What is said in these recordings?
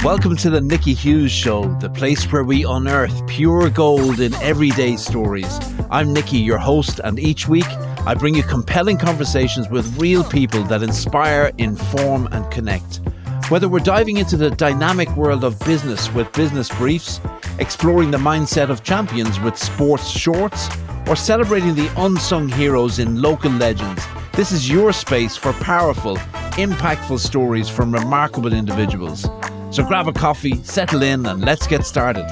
Welcome to the Nicky Hughes Show, the place where we unearth pure gold in everyday stories. I'm Nicky, your host, and each week I bring you compelling conversations with real people that inspire, inform, and connect. Whether we're diving into the dynamic world of business with business briefs, exploring the mindset of champions with sports shorts, or celebrating the unsung heroes in local legends, this is your space for powerful, impactful stories from remarkable individuals. So grab a coffee, settle in, and let's get started.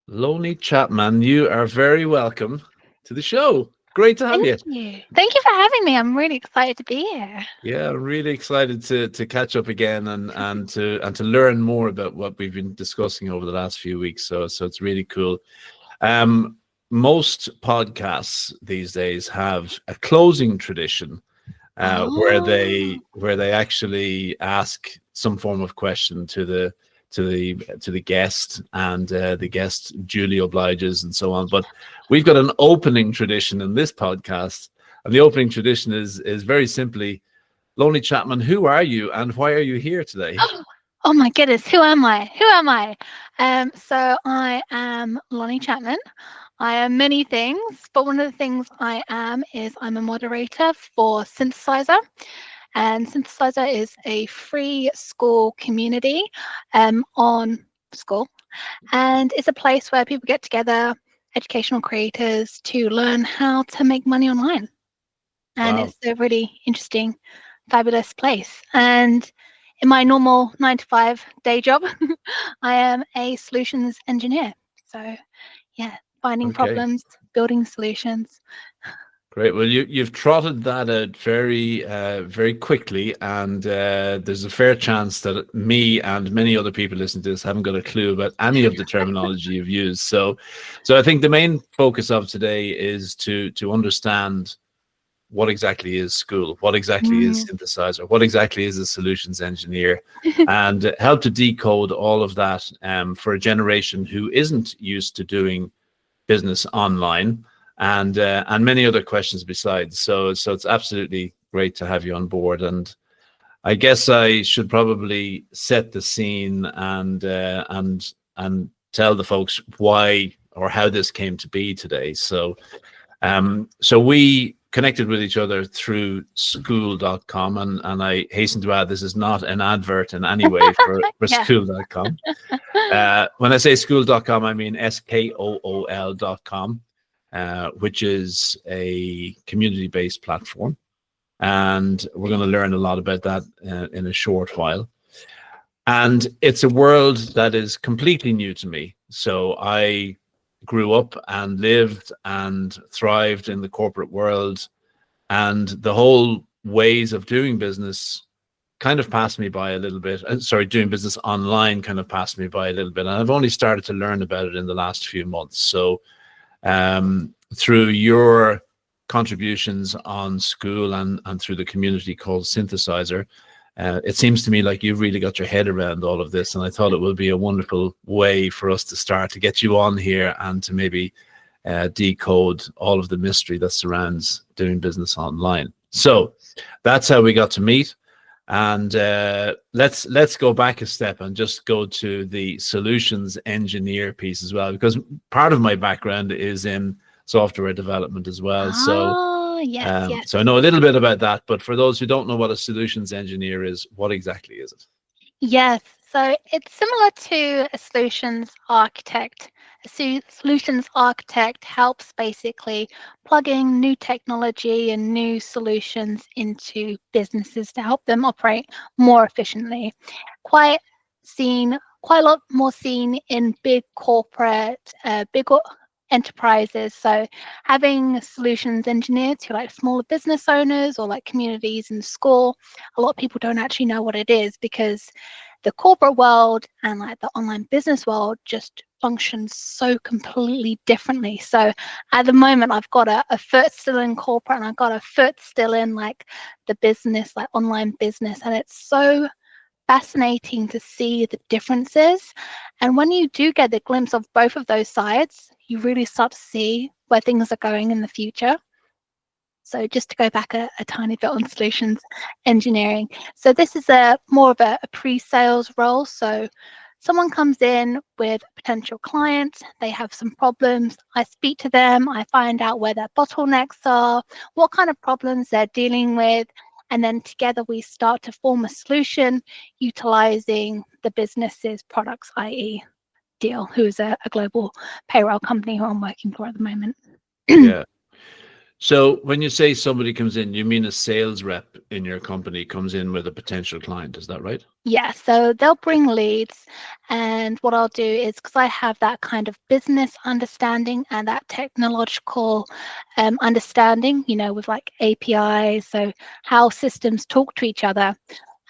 Lonie Chapman, you are very welcome to the show. Great to have you. Thank you for having me. I'm really excited to be here. Yeah, I'm really excited to catch up again and to learn more about what we've been discussing over the last few weeks. So it's really cool. Most podcasts these days have a closing tradition where they actually ask some form of question to the guest, and the guest duly obliges and so on. But we've got an opening tradition in this podcast, and the opening tradition is very simply, Lonie Chapman, who are you and why are you here today? Oh my goodness, who am I? So I am Lonie Chapman. I am many things, but one of the things I am is I'm a moderator for Synthesizer. And Synthesizer is a free SKOOL community on SKOOL. And it's a place where people get together, educational creators, to learn how to make money online. And It's a really interesting, fabulous place. And in my normal 9-to-5 day job, I am a solutions engineer. So yeah, finding problems, building solutions. Great. Well, you've trotted that out very quickly, and there's a fair chance that me and many other people listening to this haven't got a clue about any of the terminology you've used. So I think the main focus of today is to understand what exactly is SKOOL, what exactly is Synthesizer, what exactly is a solutions engineer, and help to decode all of that for a generation who isn't used to doing business online, and many other questions besides. So it's absolutely great to have you on board. And I guess I should probably set the scene and tell the folks why or how this came to be today. So we connected with each other through SKOOL.com, and I hasten to add, this is not an advert in any way for SKOOL.com. When I say SKOOL.com, I mean SKOOL.com, which is a community-based platform, and we're going to learn a lot about that in a short while. And it's a world that is completely new to me. So I grew up and lived and thrived in the corporate world, and the whole ways of doing business kind of passed me by a little bit. Doing business online kind of passed me by a little bit, and I've only started to learn about it in the last few months. So through your contributions on SKOOL and through the community called Synthesizer, it seems to me like you've really got your head around all of this, and I thought it would be a wonderful way for us to start to get you on here and to maybe decode all of the mystery that surrounds doing business online. So that's how we got to meet. And let's go back a step and just go to the solutions engineer piece as well, because part of my background is in software development as well. Yes. So I know a little bit about that, but for those who don't know what a solutions engineer is, what exactly is it? Yes, so it's similar to a solutions architect. A solutions architect helps basically plugging new technology and new solutions into businesses to help them operate more efficiently. Quite a lot more seen in big corporate, big enterprises. So having a solutions engineer to like smaller business owners or like communities in school, a lot of people don't actually know what it is, because the corporate world and like the online business world just functions so completely differently. So at the moment, I've got a foot still in corporate, and I've got a foot still in like the business, like online business, and it's so fascinating to see the differences. And when you do get the glimpse of both of those sides, you really start to see where things are going in the future. So just to go back a tiny bit on solutions engineering. So this is more of a pre-sales role. So someone comes in with a potential client, they have some problems, I speak to them, I find out where their bottlenecks are, what kind of problems they're dealing with, and then together we start to form a solution utilizing the business's products, i.e. Deal, who is a global payroll company who I'm working for at the moment. Yeah. So when you say somebody comes in, you mean a sales rep in your company comes in with a potential client, is that right? Yeah, so they'll bring leads, and what I'll do is, because I have that kind of business understanding and that technological understanding, with like APIs, so how systems talk to each other,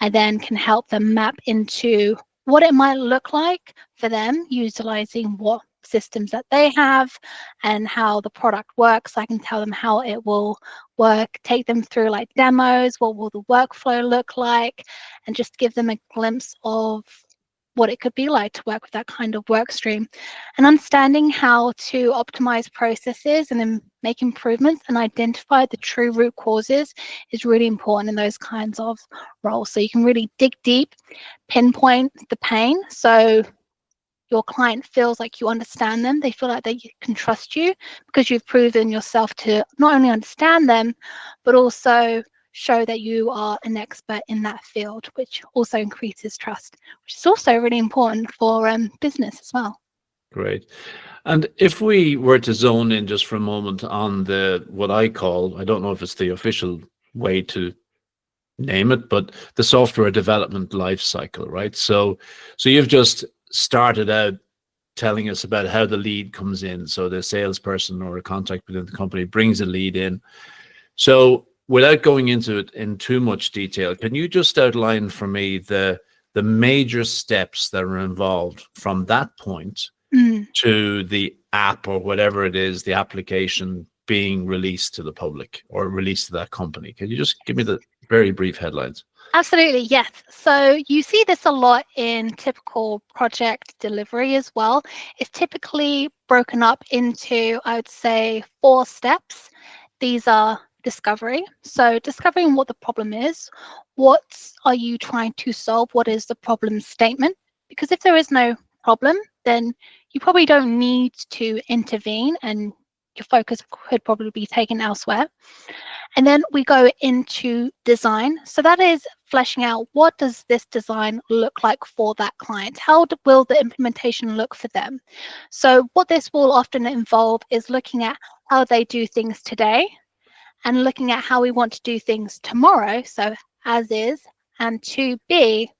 I then can help them map into what it might look like for them utilizing what systems that they have and how the product works. I can tell them how it will work, take them through like demos, what will the workflow look like, and just give them a glimpse of what it could be like to work with that kind of work stream. And understanding how to optimize processes and then make improvements and identify the true root causes is really important in those kinds of roles. So you can really dig deep, pinpoint the pain. So your client feels like you understand them. They feel like they can trust you because you've proven yourself to not only understand them, but also show that you are an expert in that field, which also increases trust, which is also really important for business as well. Great. And if we were to zone in just for a moment on what I call, I don't know if it's the official way to name it, but the software development life cycle, right? So you've just started out telling us about how the lead comes in. So the salesperson or a contact within the company brings a lead in. So without going into it in too much detail, can you just outline for me the major steps that are involved from that point to the app or whatever it is, the application being released to the public or released to that company? Can you just give me the very brief headlines? Absolutely, yes. So you see this a lot in typical project delivery as well. It's typically broken up into, I would say, 4 steps. These are discovery. So discovering what the problem is. What are you trying to solve? What is the problem statement? Because if there is no problem, then you probably don't need to intervene and your focus could probably be taken elsewhere. And then we go into design. So that is fleshing out, what does this design look like for that client? How will the implementation look for them? So what this will often involve is looking at how they do things today and looking at how we want to do things tomorrow. So as is and to be.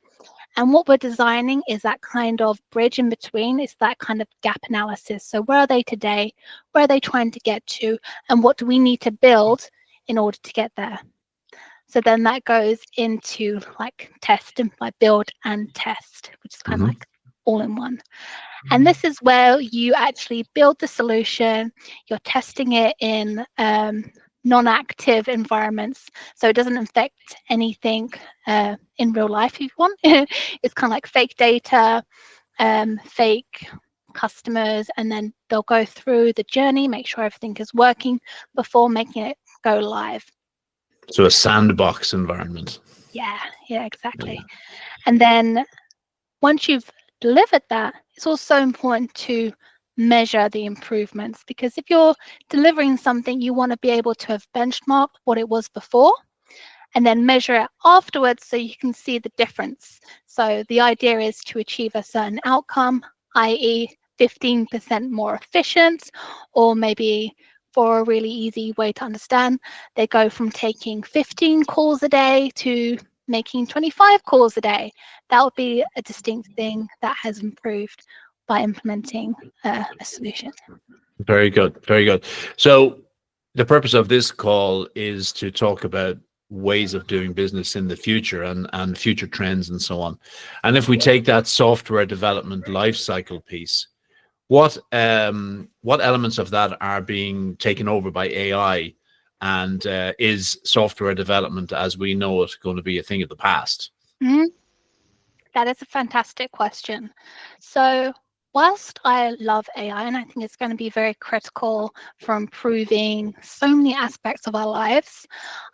And what we're designing is that kind of bridge in between. It's that kind of gap analysis. So where are they today? Where are they trying to get to? And what do we need to build in order to get there? So then that goes into like test and like build and test, which is kind of like all in one. And this is where you actually build the solution. You're testing it in non-active environments, so it doesn't affect anything in real life if you want. It's kind of like fake data, fake customers, and then they'll go through the journey, make sure everything is working before making it go live. So a sandbox environment. Yeah, exactly. Yeah. And then once you've delivered that, it's also important to measure the improvements, because if you're delivering something, you want to be able to have benchmarked what it was before and then measure it afterwards so you can see the difference. So the idea is to achieve a certain outcome, i.e. 15% more efficient, or maybe for a really easy way to understand, they go from taking 15 calls a day to making 25 calls a day. That would be a distinct thing that has improved by implementing a solution. Very good. Very good. So the purpose of this call is to talk about ways of doing business in the future and future trends and so on. And if we take that software development lifecycle piece, what elements of that are being taken over by AI, and is software development as we know it going to be a thing of the past? That is a fantastic question. So whilst I love AI and I think it's going to be very critical for improving so many aspects of our lives,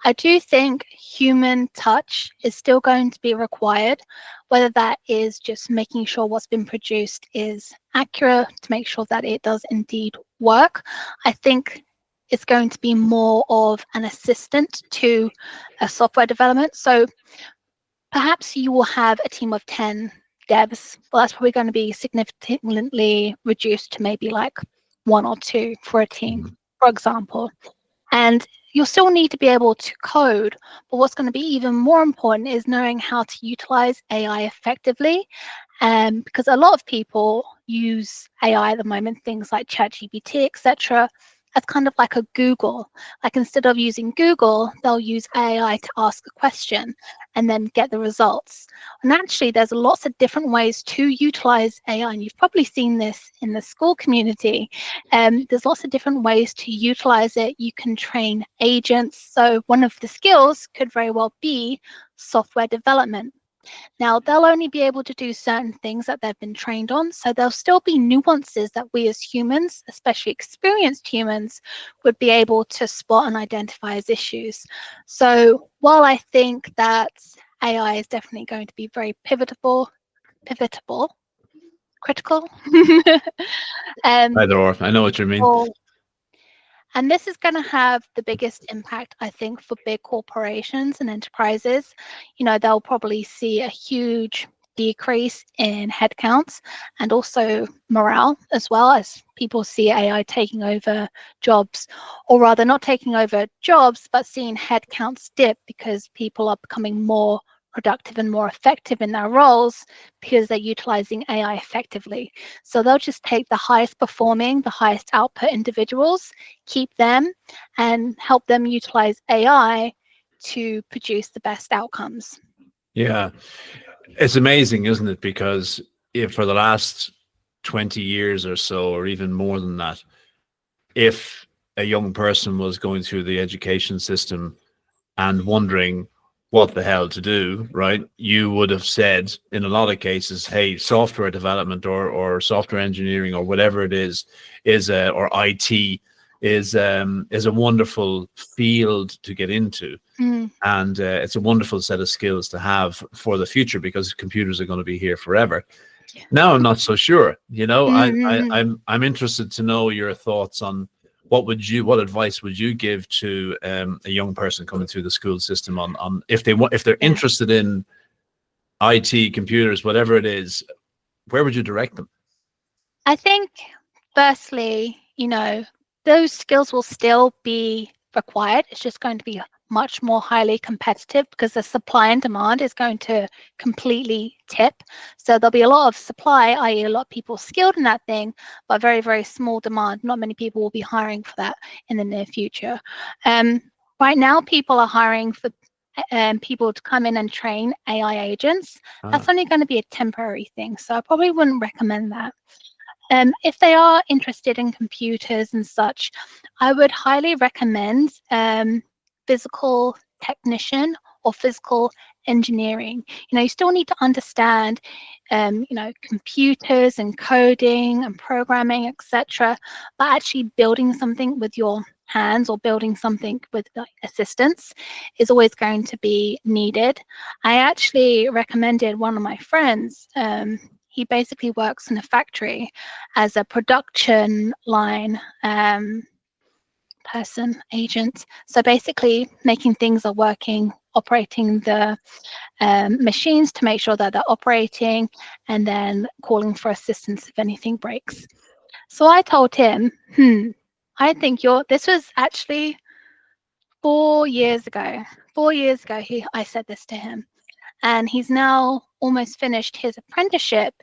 I do think human touch is still going to be required, whether that is just making sure what's been produced is accurate, to make sure that it does indeed work. I think it's going to be more of an assistant to a software development. So perhaps you will have a team of 10 devs. Well, that's probably going to be significantly reduced to maybe like 1 or 2 for a team, for example. And you'll still need to be able to code, but what's going to be even more important is knowing how to utilize AI effectively. Because a lot of people use AI at the moment, things like ChatGPT, etc., as kind of like a Google. Like instead of using Google, they'll use AI to ask a question and then get the results. And actually, there's lots of different ways to utilize AI, and you've probably seen this in the school community. There's lots of different ways to utilize it. You can train agents. So one of the skills could very well be software development. Now, they'll only be able to do certain things that they've been trained on, so there'll still be nuances that we as humans, especially experienced humans, would be able to spot and identify as issues. So while I think that AI is definitely going to be very critical, Either or, I know what you mean. for and this is going to have the biggest impact, I think, for big corporations and enterprises. You know, they'll probably see a huge decrease in headcounts and also morale, as well as people see AI taking over jobs, or rather not taking over jobs, but seeing headcounts dip because people are becoming more productive and more effective in their roles because they're utilizing AI effectively. So they'll just take the highest performing, the highest output individuals, keep them, and help them utilize AI to produce the best outcomes. Yeah, it's amazing, isn't it? Because if for the last 20 years or so, or even more than that, if a young person was going through the education system and wondering what the hell to do, right? You would have said in a lot of cases, hey, software development or software engineering or whatever it is or IT is a wonderful field to get into. And it's a wonderful set of skills to have for the future because computers are going to be here forever. Now I'm not so sure. You know, I'm interested to know your thoughts on what advice would you give to a young person coming through the school system on if they're interested in IT, computers, whatever it is, where would you direct them? I think, firstly, you know, those skills will still be required. It's just going to be much more highly competitive because the supply and demand is going to completely tip. So there'll be a lot of supply, i.e. a lot of people skilled in that thing, but very, very small demand. Not many people will be hiring for that in the near future. Right now, people are hiring for people to come in and train AI agents. That's only going to be a temporary thing. So I probably wouldn't recommend that. If they are interested in computers and such, I would highly recommend physical technician or physical engineering. You know, you still need to understand, you know, computers and coding and programming, etc. But actually building something with your hands or building something with assistance is always going to be needed. I actually recommended one of my friends. He basically works in a factory as a production line agent. So basically making things are working, operating the machines to make sure that they're operating, and then calling for assistance if anything breaks. So I told him, I think this was actually 4 years ago. 4 years ago, I said this to him. And he's now almost finished his apprenticeship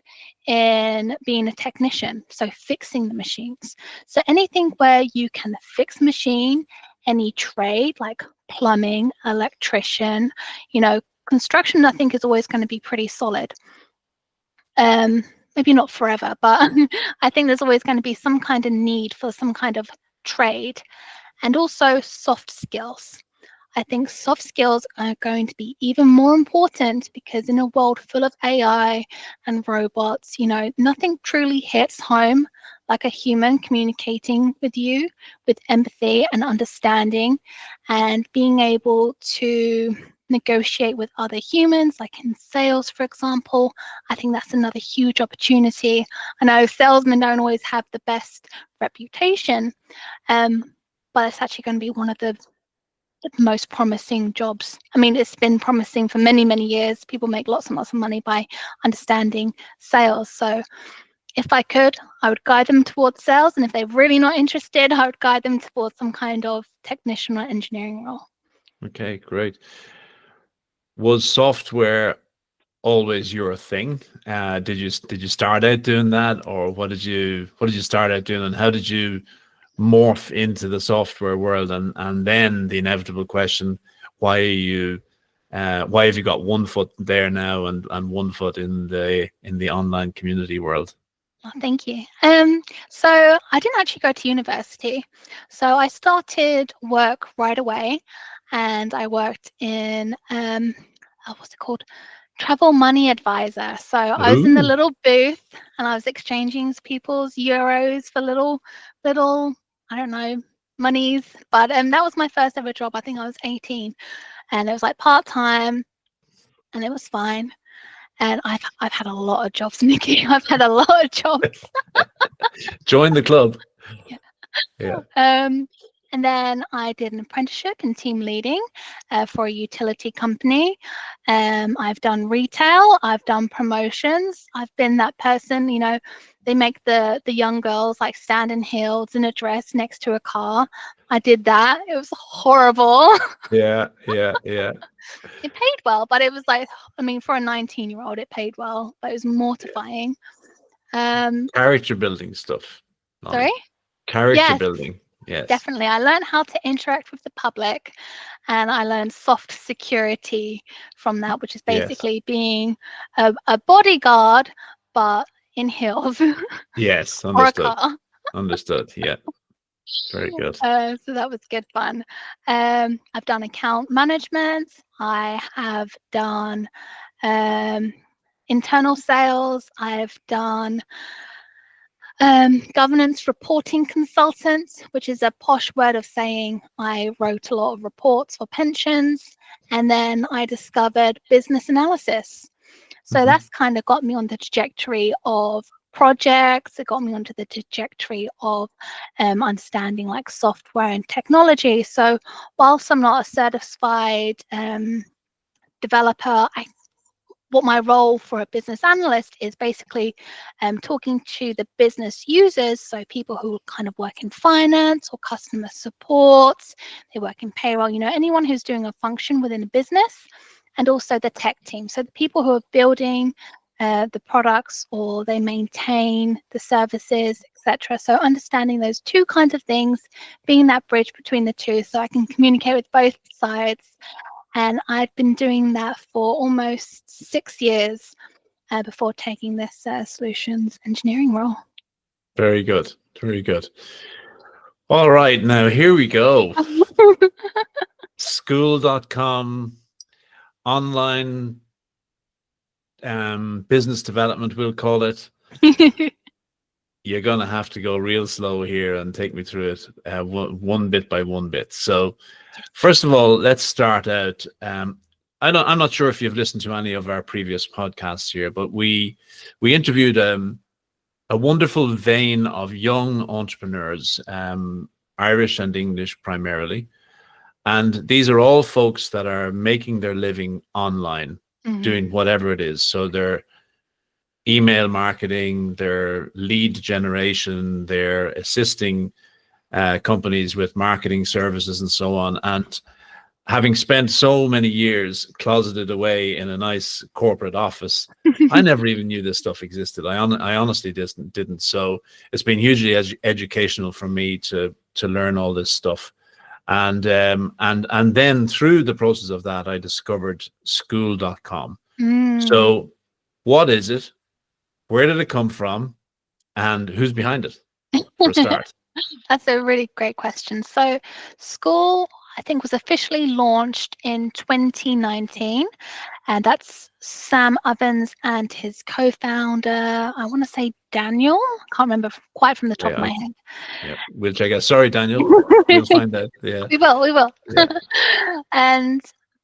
in being a technician, so fixing the machines. So anything where you can fix a machine, any trade like plumbing, electrician, you know, construction, I think is always going to be pretty solid. Maybe not forever, but I think there's always going to be some kind of need for some kind of trade, and also soft skills. I think soft skills are going to be even more important because in a world full of AI and robots, nothing truly hits home like a human communicating with you with empathy and understanding, and being able to negotiate with other humans, like in sales, for example. I think that's another huge opportunity. I know salesmen don't always have the best reputation, but it's actually going to be one of the most promising jobs. I mean, it's been promising for many, many years. People make lots and lots of money by understanding sales. So if I could, I would guide them towards sales. And if they're really not interested, I would guide them towards some kind of technician or engineering role. Okay, great. Was software always your thing? Did you start out doing that, or what did you start out doing, and how did you morph into the software world? And then the inevitable question: why are you why have you got one foot there now and one foot in the online community world? Oh, thank you. So I didn't actually go to university. So I started work right away, and I worked in what's it called? Travel money advisor. So I was in the Ooh. little booth and I was exchanging people's euros for little, I don't know, monies. But that was my first ever job. I think I was 18, and it was like part-time, and it was fine. And I've had a lot of jobs, Nikki. I've had a lot of jobs. Join the club. Yeah. Yeah. And then I did an apprenticeship in team leading for a utility company. I've done retail. I've done promotions. I've been that person, they make the young girls like stand in heels in a dress next to a car. I did that. It was horrible. Yeah, yeah, yeah. It paid well, but it was like, I mean, for a 19-year-old, it paid well, but it was mortifying. Character building stuff, Sorry? Lonnie. Character Yes. building. Yes. Definitely. I learned how to interact with the public, and I learned soft security from that, which is Yes. basically being a bodyguard, but in heels Yes. or a Understood. car. Understood. Yeah. Very good. So that was good fun. I've done account management. I have done internal sales. I've done governance reporting consultant, which is a posh word of saying I wrote a lot of reports for pensions. And then I discovered business analysis. So Mhm. that's kind of got me on the trajectory of projects. It got me onto the trajectory of understanding like software and technology. So whilst I'm not a certified developer, what my role for a business analyst is basically talking to the business users, so people who kind of work in finance or customer support, they work in payroll, anyone who's doing a function within a business, and also the tech team, so the people who are building the products or they maintain the services, etc. So understanding those two kinds of things, being that bridge between the two, so I can communicate with both sides. And I'd been doing that for almost 6 years before taking this solutions engineering role. Very good. Very good. All right. Now, here we go. Skool.com, online business development, we'll call it. You're going to have to go real slow here and take me through it one bit by one bit. So, first of all, let's start out. I'm not sure if you've listened to any of our previous podcasts here, but we interviewed a wonderful vein of young entrepreneurs, Irish and English primarily, and these are all folks that are making their living online, doing whatever it is. So they're email marketing, their lead generation, they're assisting companies with marketing services and so on. And having spent so many years closeted away in a nice corporate office, I never even knew this stuff existed. I honestly didn't. So it's been hugely educational for me to learn all this stuff. And then through the process of that, I discovered SKOOL.com. So what is it? Where did it come from? And who's behind it, for a start? That's a really great question. So SKOOL I think was officially launched in 2019, and that's Sam Ovens and his co-founder, I want to say Daniel. I can't remember quite from the top of Yeah, my head. yeah. We'll check out. Sorry, Daniel. We'll find out. Yeah, We will. yeah. And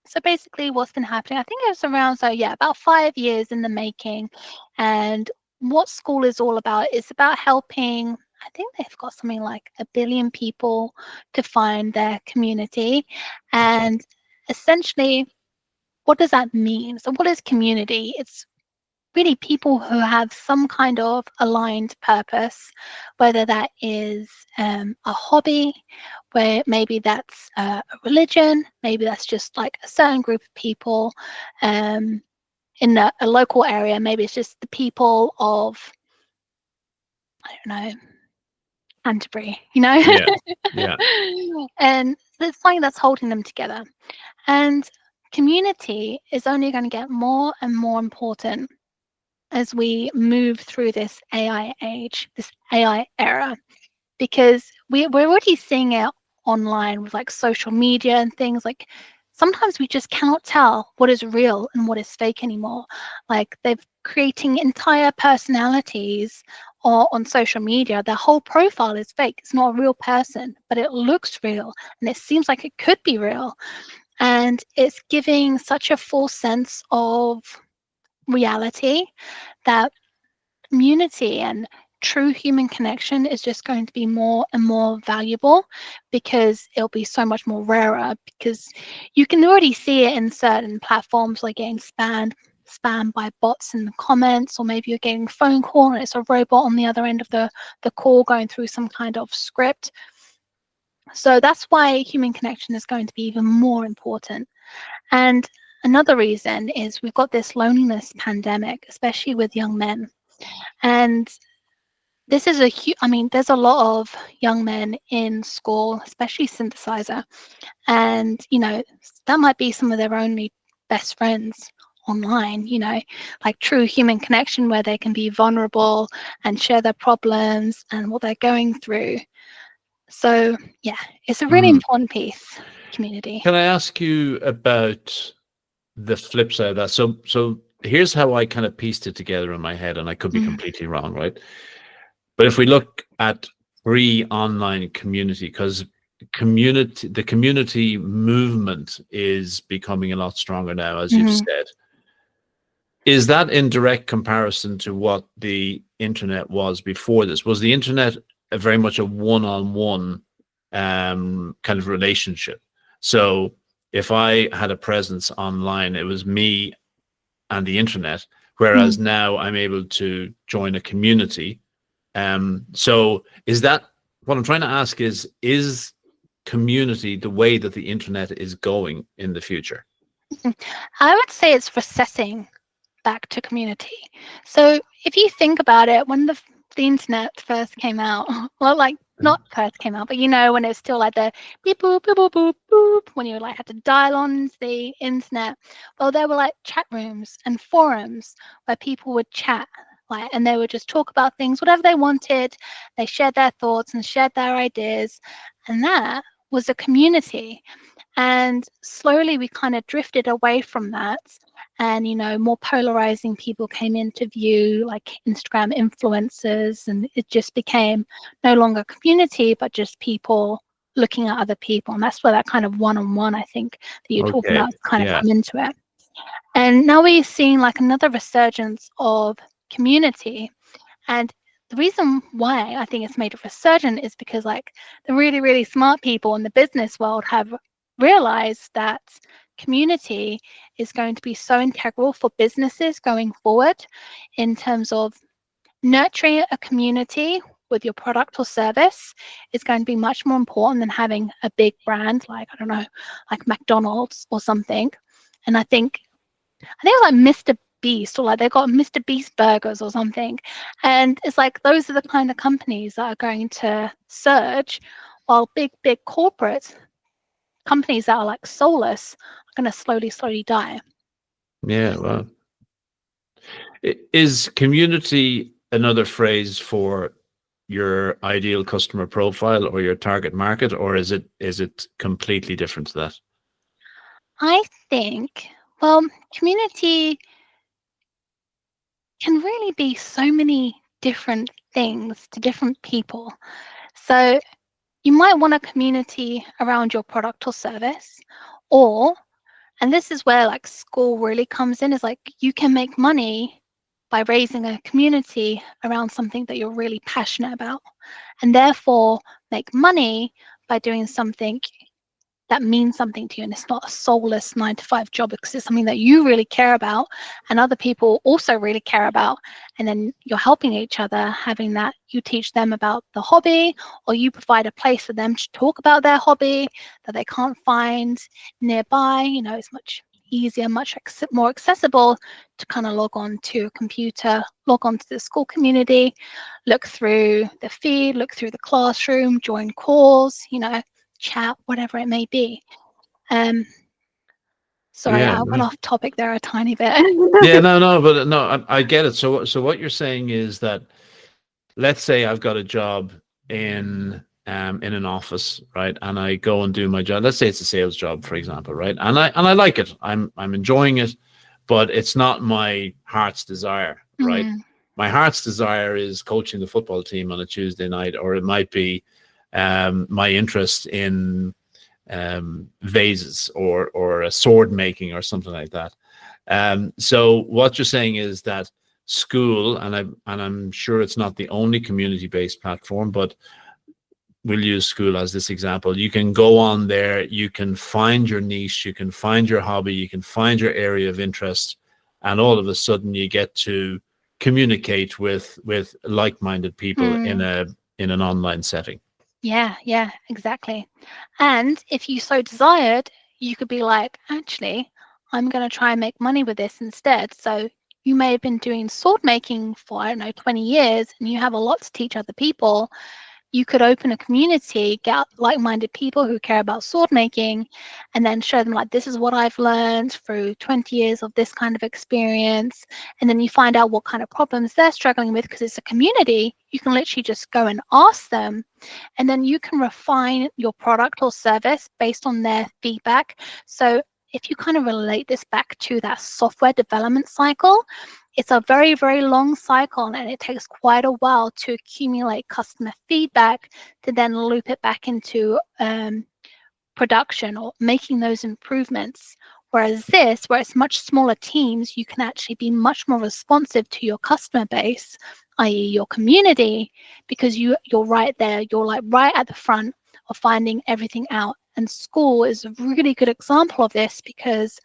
so basically what's been happening, I think it was around, so yeah, about 5 years in the making. And what SKOOL is all about is about helping, I think they've got something like 1 billion people to find their community. Excellent. And essentially, what does that mean? So what is community? It's really people who have some kind of aligned purpose, whether that is a hobby, where maybe that's a religion, maybe that's just like a certain group of people in a local area, maybe it's just the people of, I don't know, Canterbury, you know? Yeah, yeah. And it's something that's holding them together. And community is only going to get more and more important as we move through this AI age, this AI era, because we're already seeing it online with like social media and things. Like sometimes we just cannot tell what is real and what is fake anymore. Like they're creating entire personalities or on social media. Their whole profile is fake. It's not a real person, but it looks real and it seems like it could be real. And it's giving such a false sense of reality that community and true human connection is just going to be more and more valuable, because it'll be so much more rarer, because you can already see it in certain platforms, like getting spammed by bots in the comments, or maybe you're getting a phone call and it's a robot on the other end of the call going through some kind of script. So that's why human connection is going to be even more important. And another reason is we've got this loneliness pandemic, especially with young men. And this is a huge, I mean, there's a lot of young men in SKOOL, especially Synthesizer. And, you know, that might be some of their only best friends online, you know, like true human connection where they can be vulnerable and share their problems and what they're going through. So, yeah, it's a really Mhm. important piece, community. Can I ask you about the flip side of that? So here's how I kind of pieced it together in my head, and I could be Mm. completely wrong, right? But if we look at free online community, because the community movement is becoming a lot stronger now, as you've Mm-hmm. said. Is that in direct comparison to what the internet was before this? Was the internet very much a one-on-one kind of relationship? So if I had a presence online, it was me and the internet, whereas now I'm able to join a community. So is that what I'm trying to ask is community the way that the internet is going in the future? I would say it's recessing back to community. So if you think about it, when the internet first came out, well, like not first came out, but you know, when it was still like the beep boop boop boop boop boop, when you like had to dial on the internet, well, there were like chat rooms and forums where people would chat. Like, and they would just talk about things, whatever they wanted. They shared their thoughts and shared their ideas, and that was a community. And slowly we kind of drifted away from that. And, you know, more polarizing people came into view, like Instagram influencers, and it just became no longer community, but just people looking at other people. And that's where that kind of one-on-one, I think, that you're talking Okay. about kind of Yeah. come into it. And now we're seeing like another resurgence of community. And the reason why I think it's made a resurgence is because like the really, really smart people in the business world have realized that community is going to be so integral for businesses going forward, in terms of nurturing a community with your product or service is going to be much more important than having a big brand like, I don't know, like McDonald's or something. And I think it was like Mr. Beast, or like they've got Mr. Beast burgers or something. And it's like those are the kind of companies that are going to surge, while big, big corporate companies that are like soulless are going to slowly, slowly die. Yeah. Well, is community another phrase for your ideal customer profile or your target market, or is it completely different to that? I think, well, community can really be so many different things to different people. So you might want a community around your product or service, or, and this is where like SKOOL really comes in, is like you can make money by raising a community around something that you're really passionate about, and therefore make money by doing something that means something to you, and it's not a soulless 9 to 5 job because it's something that you really care about and other people also really care about, and then you're helping each other, having that you teach them about the hobby, or you provide a place for them to talk about their hobby that they can't find nearby. It's much easier, much more accessible to kind of log on to a computer, log on to the SKOOL community, look through the feed, look through the classroom, join calls, chat, whatever it may be. Sorry, Yeah, I went off topic there a tiny bit. yeah, no, but no, I get it. So what you're saying is that, let's say I've got a job in an office, right? And I go and do my job. Let's say it's a sales job, for example, right? And I like it. I'm enjoying it, but it's not my heart's desire, right? Mm, My heart's desire is coaching the football team on a Tuesday night, or it might be my interest in vases or a sword making or something like that. So what you're saying is that SKOOL, and I'm sure it's not the only community-based platform, but we'll use SKOOL as this example. You can go on there, you can find your niche, you can find your hobby, you can find your area of interest, and all of a sudden you get to communicate with like-minded people in mm. an online setting. Yeah, exactly. And if you so desired, you could be like, actually, I'm going to try and make money with this instead. So you may have been doing sword making for, I don't know, 20 years, and you have a lot to teach other people. You could open a community, get like-minded people who care about sword making, and then show them like, this is what I've learned through 20 years of this kind of experience. And then you find out what kind of problems they're struggling with, because it's a community. You can literally just go and ask them, and then you can refine your product or service based on their feedback. So if you kind of relate this back to that software development cycle, it's a very, very long cycle, and it takes quite a while to accumulate customer feedback to then loop it back into production or making those improvements. Whereas this, where it's much smaller teams, you can actually be much more responsive to your customer base, i.e. your community, because you're right there, you're like right at the front of finding everything out. And SKOOL is a really good example of this, because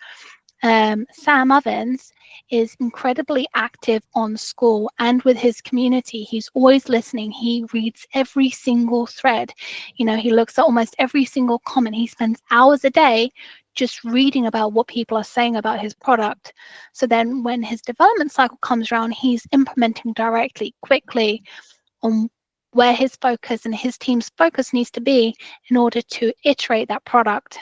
Sam Ovens is incredibly active on SKOOL and with his community. He's always listening. He reads every single thread. He looks at almost every single comment. He spends hours a day just reading about what people are saying about his product. So then when his development cycle comes around, he's implementing directly, quickly, on where his focus and his team's focus needs to be in order to iterate that product.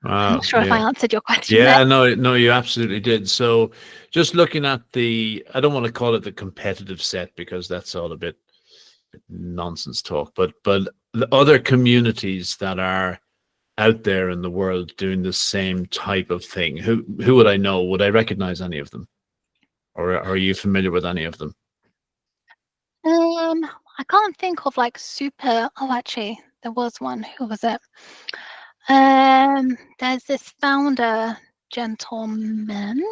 I'm not Wow. sure if I answered your question there. Yeah, no, you absolutely did. So just looking at I don't want to call it the competitive set, because that's all a bit nonsense talk, but the other communities that are out there in the world doing the same type of thing, who would I know? Would I recognize any of them? Or are you familiar with any of them? I can't think of like super. Oh, actually, there was one. Who was it? There's this founder gentleman,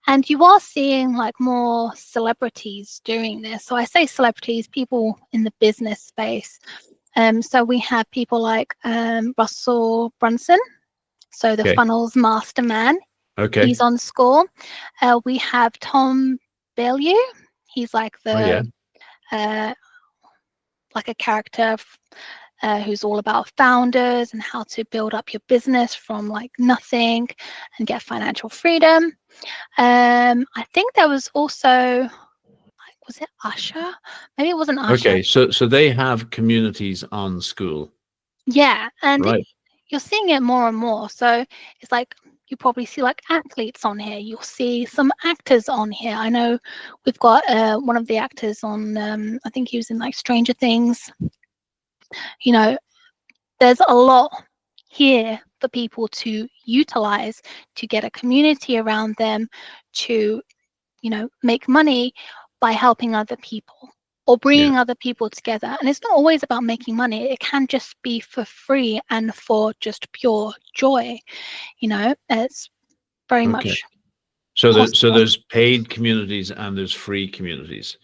and you are seeing like more celebrities doing this. So I say celebrities, people in the business space. So we have people like Russell Brunson, so the Okay. funnels master man. Okay. He's on SKOOL. We have Tom Bellew. He's like Oh yeah. like a character who's all about founders and how to build up your business from like nothing and get financial freedom. I think there was also, was it Usher? Maybe it wasn't Usher. Okay. So they have communities on SKOOL. Yeah, and Right. you're seeing it more and more. So it's like you probably see like athletes on here. You'll see some actors on here. I know we've got one of the actors on, I think he was in like Stranger Things. You know, there's a lot here for people to utilize to get a community around them, to, you know, make money by helping other people or Yeah. bringing other people together. And it's not always about making money. It can just be for free and for just pure joy. You know, it's very Okay. much So possible. there's paid communities and there's free communities.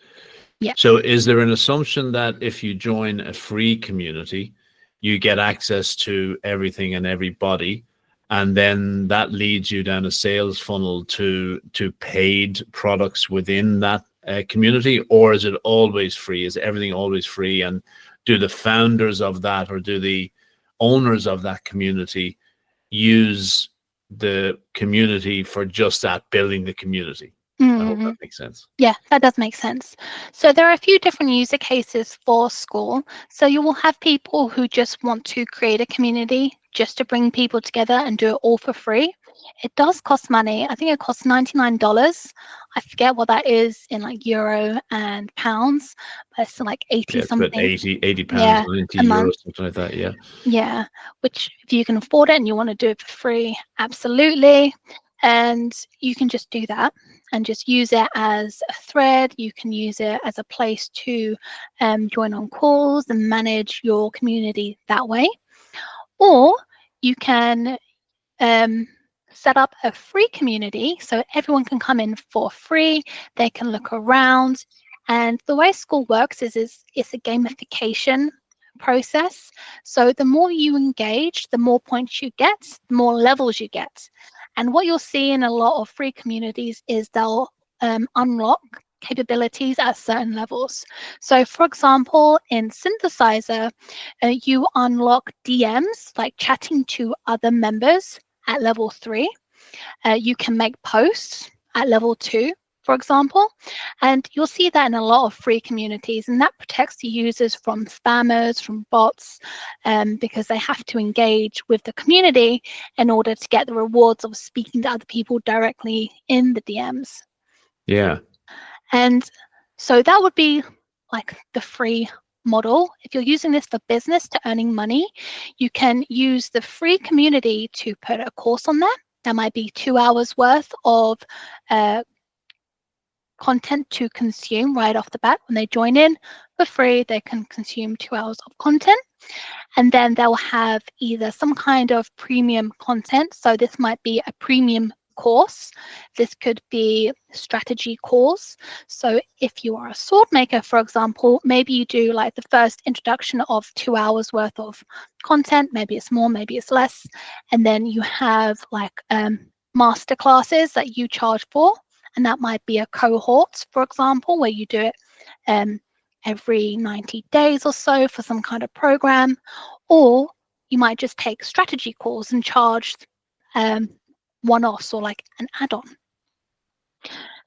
Yeah. So is there an assumption that if you join a free community, you get access to everything and everybody, and then that leads you down a sales funnel to paid products within that community? Or is it always free? Is everything always free? And do the founders of that, or do the owners of that community, use the community for just that, building the community? I hope that makes sense. Yeah, that does make sense. So there are a few different user cases for SKOOL. So you will have people who just want to create a community just to bring people together and do it all for free. It does cost money. I think it costs $99. I forget what that is in like euro and pounds, but it's like 80 Yeah, it's about something. 80 pounds, Yeah, 90 a month. euros, something like that. Yeah. Yeah, which if you can afford it and you want to do it for free, absolutely. And you can just do that and just use it as a thread. You can use it as a place to join on calls and manage your community that way. Or you can set up a free community so everyone can come in for free. They can look around. And the way SKOOL works is it's a gamification process. So the more you engage, the more points you get, the more levels you get. And what you'll see in a lot of free communities is they'll unlock capabilities at certain levels. So for example, in Synthesizer, you unlock DMs, like chatting to other members at level 3. You can make posts at level 2, for example, and you'll see that in a lot of free communities, and that protects the users from spammers, from bots, because they have to engage with the community in order to get the rewards of speaking to other people directly in the DMs. Yeah. And so that would be like the free model. If you're using this for business to earning money, you can use the free community to put a course on there. That might be 2 hours worth of content to consume right off the bat. When they join in for free, they can consume 2 hours of content. And then they'll have either some kind of premium content. So this might be a premium course. This could be strategy course. So if you are a sword maker, for example, maybe you do like the first introduction of 2 hours worth of content. Maybe it's more, maybe it's less. And then you have like master classes that you charge for. And that might be a cohort, for example, where you do it every 90 days or so for some kind of program. Or you might just take strategy calls and charge one-offs or like an add-on.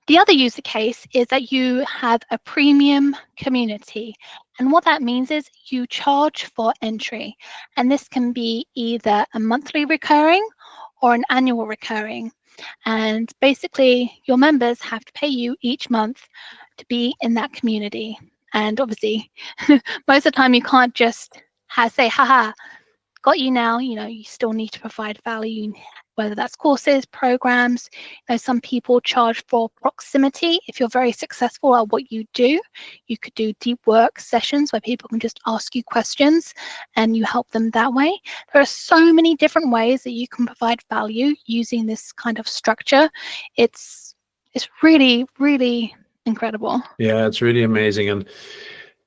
The other user case is that you have a premium community. And what that means is you charge for entry. And this can be either a monthly recurring or an annual recurring. And basically, your members have to pay you each month to be in that community. And obviously, most of the time, you can't just say, haha, got you now. You know, you still need to provide value, whether that's courses, programs. You know, some people charge for proximity. If you're very successful at what you do, you could do deep work sessions where people can just ask you questions and you help them that way. There are so many different ways that you can provide value using this kind of structure. It's really, really incredible. Yeah, it's really amazing. And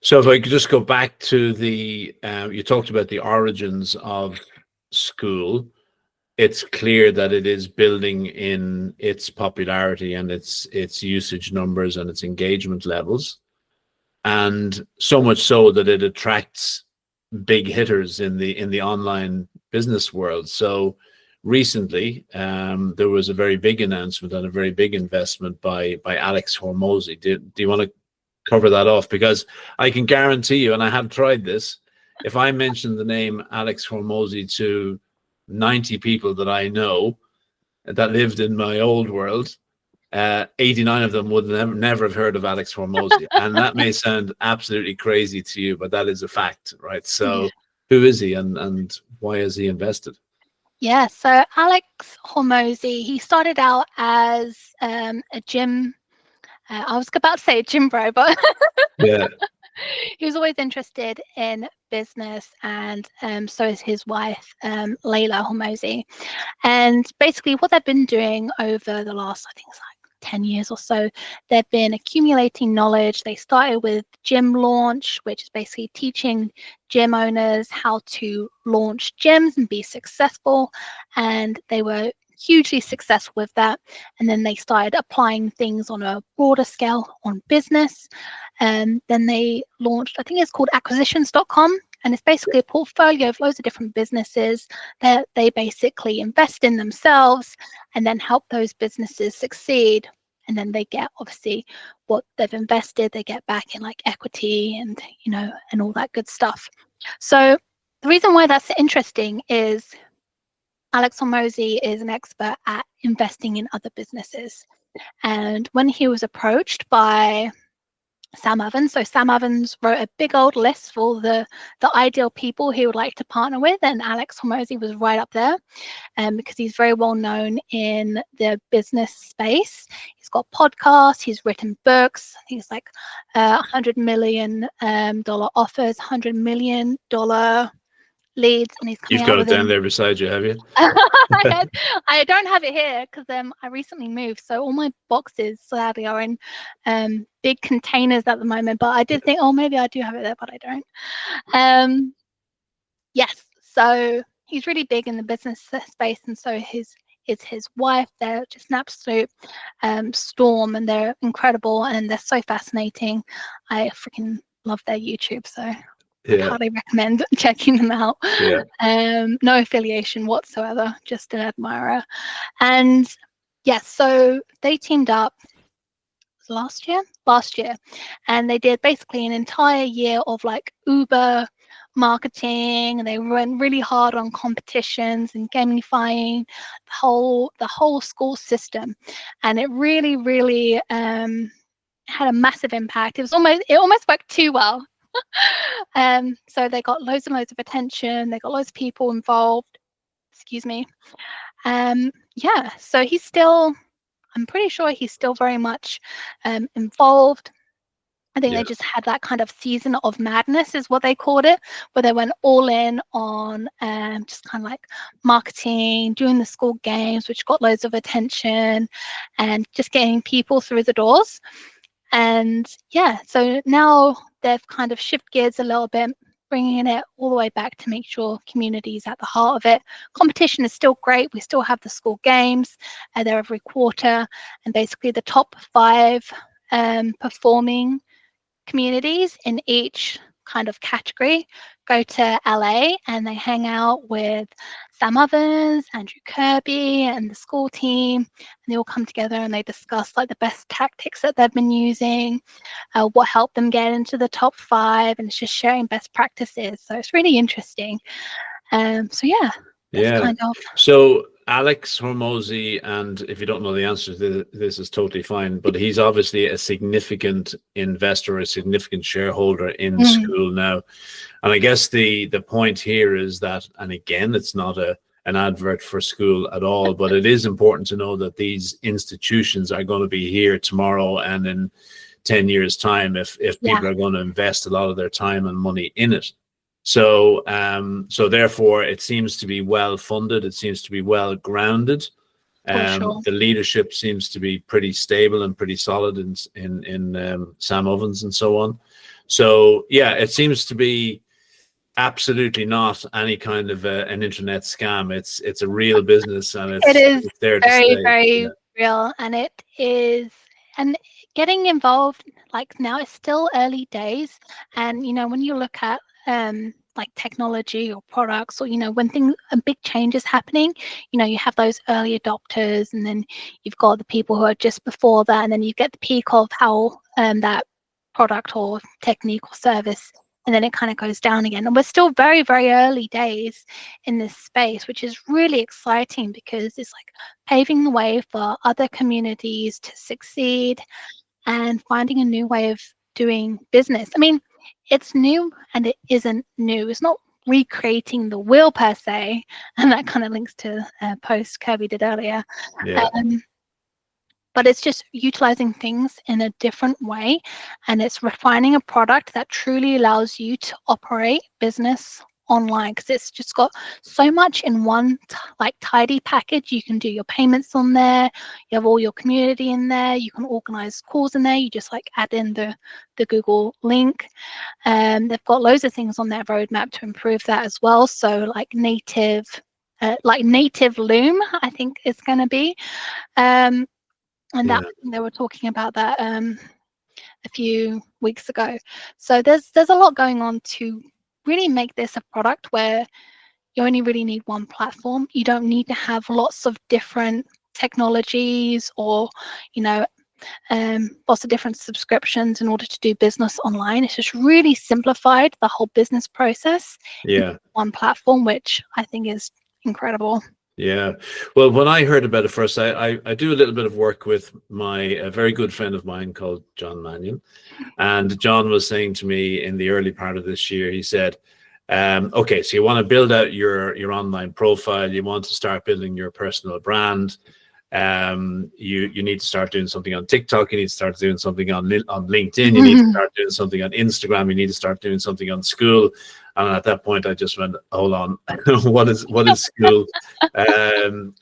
so if I could just go back to the, you talked about the origins of SKOOL. It's clear that it is building in its popularity and its usage numbers and its engagement levels, and so much so that it attracts big hitters in the online business world. So recently, there was a very big announcement and a very big investment by Alex Hormozy. Do you want to cover that off? Because I can guarantee you, and I have tried this, if I mention the name Alex Hormozy to 90 people that I know, that lived in my old world, 89 of them would never have heard of Alex Hormozy. And that may sound absolutely crazy to you, but that is a fact, right? Yeah. So who is he, and why is he invested? Yeah, so Alex Hormozy, he started out as a gym, I was about to say gym bro, but Yeah. he was always interested in business, and so is his wife, Layla Hormozy. And basically what they've been doing over the last, I think it's like 10 years or so, they've been accumulating knowledge. They started with Gym Launch, which is basically teaching gym owners how to launch gyms and be successful. And they were hugely successful with that. And then they started applying things on a broader scale on business. And then they launched, I think it's called acquisitions.com. And it's basically a portfolio of loads of different businesses that they basically invest in themselves and then help those businesses succeed. And then they get, obviously, what they've invested, they get back in like equity and, and all that good stuff. So the reason why that's interesting is Alex Hormozy is an expert at investing in other businesses. And when he was approached by Sam Ovens. So Sam Ovens wrote a big old list for the ideal people he would like to partner with, and Alex Hormozy was right up there, because he's very well known in the business space. He's got podcasts, he's written books. He's like $100 million offers, $100 million leads, and he's coming You've out got it within. down there beside you, have you? I don't have it here because I recently moved, so all my boxes sadly are in big containers at the moment. But I did think, oh, maybe I do have it there, but I don't. Yes, so he's really big in the business space, and so is his wife. They're just an absolute storm, and they're incredible, and they're so fascinating. I freaking love their YouTube, so I'd highly recommend checking them out. Yeah. No affiliation whatsoever, just an admirer. And yes, so they teamed up last year, and they did basically an entire year of like Uber marketing, and they went really hard on competitions and gamifying the whole school system, and it really had a massive impact. It almost worked too well. So they got loads and loads of attention. They got loads of people involved. Excuse me. Yeah, so I'm pretty sure he's still very much involved. I think they just had that kind of season of madness is what they called it, where they went all in on just kind of like marketing, doing the school games, which got loads of attention, and just getting people through the doors. And yeah, so now they've kind of shifted gears a little bit, bringing it all the way back to make sure community is at the heart of it. Competition is still great. We still have the school games. They're every quarter. And basically the top 5 performing communities in each kind of category go to LA, and they hang out with Sam Ovens, Andrew Kirby, and the school team, and they all come together and they discuss like the best tactics that they've been using, what helped them get into the top 5, and it's just sharing best practices. So it's really interesting. So yeah, that's kind of. So Alex Hormozy, and if you don't know the answer to this, is totally fine, but he's obviously a significant investor, a significant shareholder in SKOOL now. And I guess the point here is that, and again, it's not an advert for SKOOL at all, but it is important to know that these institutions are going to be here tomorrow and in 10 years' time if people are going to invest a lot of their time and money in it. So therefore, it seems to be well funded. It seems to be well grounded. The leadership seems to be pretty stable and pretty solid in Sam Ovens and so on. So yeah, it seems to be absolutely not any kind of an internet scam. It's a real business, and it's there to stay. Very real, and it is. And getting involved, like now, it's still early days, and when you look at like technology or products, or when a big change is happening, you have those early adopters, and then you've got the people who are just before that, and then you get the peak of how that product or technique or service and then it kind of goes down again. And we're still very, very early days in this space, which is really exciting because it's like paving the way for other communities to succeed and finding a new way of doing business. I mean, it's new and it isn't new. It's not recreating the wheel per se, and that kind of links to a post Kirby did earlier. Yeah. But it's just utilizing things in a different way, and it's refining a product that truly allows you to operate business online, because it's just got so much in one like tidy package. You can do your payments on there, you have all your community in there, you can organize calls in there, you just like add in the Google link. They've got loads of things on their roadmap to improve that as well. So like native Loom, I think is going to be and that they were talking about that a few weeks ago. So there's a lot going on to really make this a product where you only really need one platform. You don't need to have lots of different technologies or, you know, lots of different subscriptions in order to do business online. It's just really simplified the whole business process in one platform, which I think is incredible. Yeah. Well, when I heard about it first, I do a little bit of work with a very good friend of mine called John Mannion. And John was saying to me in the early part of this year, he said, okay, so you want to build out your online profile, you want to start building your personal brand. You need to start doing something on TikTok, you need to start doing something on LinkedIn, you need to start doing something on Instagram, you need to start doing something on SKOOL. And at that point, I just went, hold on, what is SKOOL?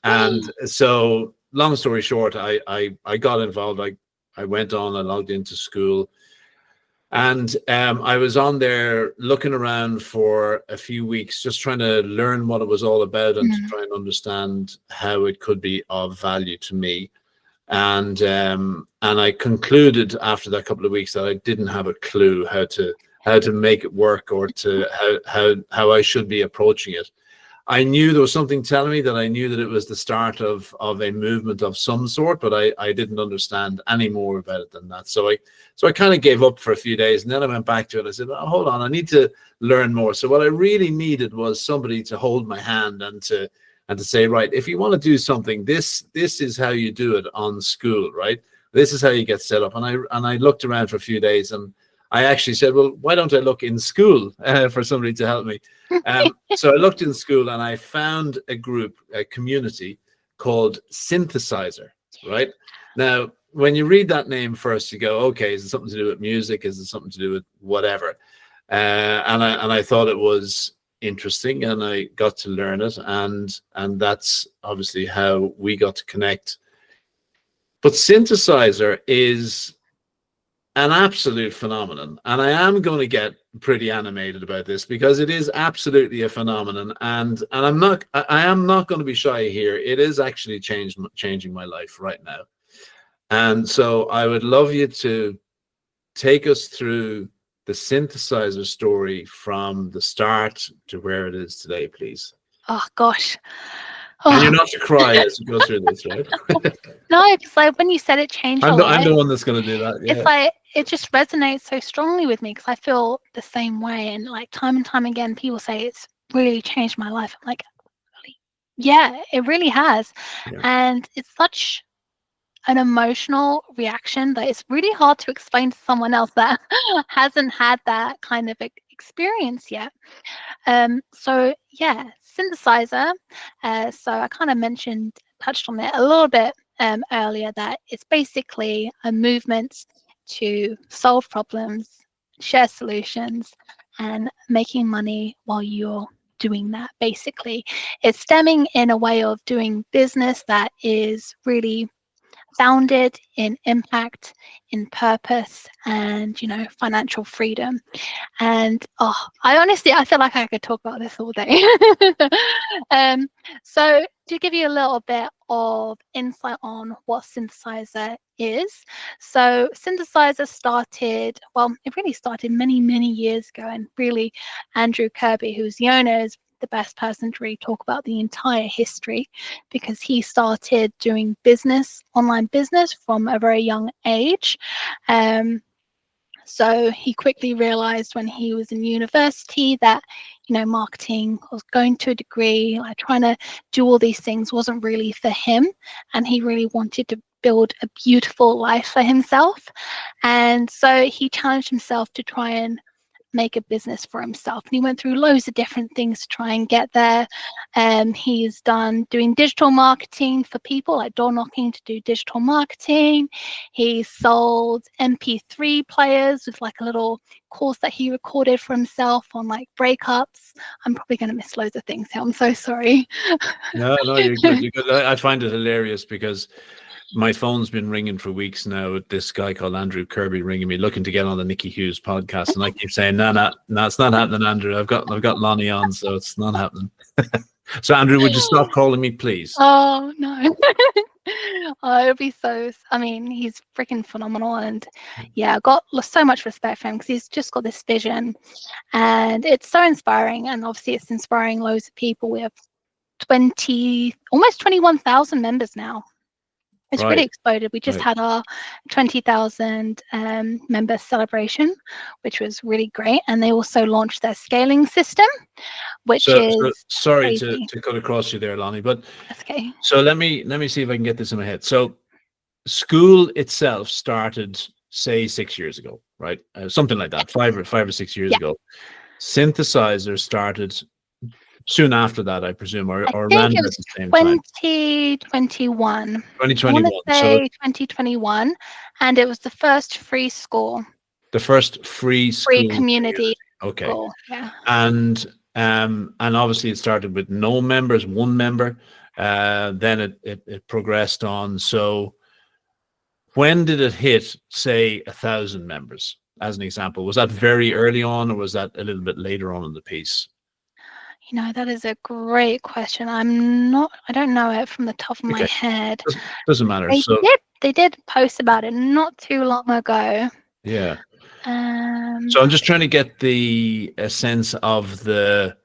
And so, long story short, I got involved. I went on, I logged into SKOOL, and I was on there looking around for a few weeks, just trying to learn what it was all about and to try and understand how it could be of value to me. And I concluded after that couple of weeks that I didn't have a clue how to make it work, or to how I should be approaching it. I knew there was something telling me that I knew that it was the start of a movement of some sort, but I didn't understand any more about it than that. So I kind of gave up for a few days, and then I went back to it. I said, oh, hold on, I need to learn more. So what I really needed was somebody to hold my hand and to say, right, if you want to do something, this is how you do it on SKOOL, right? This is how you get set up. And I looked around for a few days, and I actually said, well, why don't I look in SKOOL for somebody to help me? So I looked in SKOOL, and I found a community called Synthesizer, right? Now, when you read that name first, you go, okay, is it something to do with music? Is it something to do with whatever? And I thought it was interesting, and I got to learn it, and that's obviously how we got to connect. But Synthesizer is an absolute phenomenon, and I am going to get pretty animated about this because it is absolutely a phenomenon, and I am not going to be shy here. It is actually changing my life right now, and so I would love you to take us through the Synthesizer story from the start to where it is today, please. Oh gosh. And you're not to cry as you go through this, right? No, because like when you said it changed I'm your life, I'm the one that's going to do that. Yeah. it's like it just resonates so strongly with me because I feel the same way. And like time and time again, people say it's really changed my life. I'm like, yeah, it really has. Yeah. And it's such an emotional reaction that it's really hard to explain to someone else that hasn't had that kind of experience yet. So yeah, Synthesizer. So I kind of touched on it a little bit earlier, that it's basically a movement to solve problems, share solutions, and making money while you're doing that. Basically, it's stemming in a way of doing business that is really founded in impact, in purpose, and financial freedom. And I feel like I could talk about this all day. So to give you a little bit of insight on what Synthesizer is. So Synthesizer it really started many, many years ago, and really Andrew Kirby, who's the owner, is the best person to really talk about the entire history, because he started doing online business from a very young age. So he quickly realized when he was in university that, marketing was going to a degree, like trying to do all these things wasn't really for him. And he really wanted to build a beautiful life for himself. And so he challenged himself to try and make a business for himself. And he went through loads of different things to try and get there. He's done doing digital marketing for people, like door knocking to do digital marketing. He sold MP3 players with like a little course that he recorded for himself on like breakups. I'm probably going to miss loads of things here. I'm so sorry. No, you're good. You're good. I find it hilarious because my phone's been ringing for weeks now with this guy called Andrew Kirby ringing me, looking to get on the Nicky Hughes podcast, and I keep saying, no, it's not happening, Andrew. I've got Lonie on, so it's not happening. So, Andrew, would you stop calling me, please? Oh no. It'll be so. I mean, he's freaking phenomenal, and yeah, I got so much respect for him because he's just got this vision, and it's so inspiring. And obviously, it's inspiring loads of people. We have almost 21,000 members now. It's really exploded. We just had our 20,000 member celebration, which was really great. And they also launched their scaling system, which is sorry crazy. to cut across you there, Lonie, but that's okay. So let me see if I can get this in my head. So SKOOL itself started, say, 6 years ago, right? Something like that, 5 or 6 years ago. Synthesizer started soon after that, I presume, or around at the same time. 2021. 2021. I want to say 2021, and it was the first free school. The first free community. Okay. School. Yeah. And obviously it started with no members, one member. Then it progressed on. So when did it hit, say, 1,000 members, as an example? Was that very early on, or was that a little bit later on in the piece? That is a great question. I don't know it from the top of my head. Doesn't matter. They did post about it not too long ago. Yeah. So I'm just trying to get a sense of the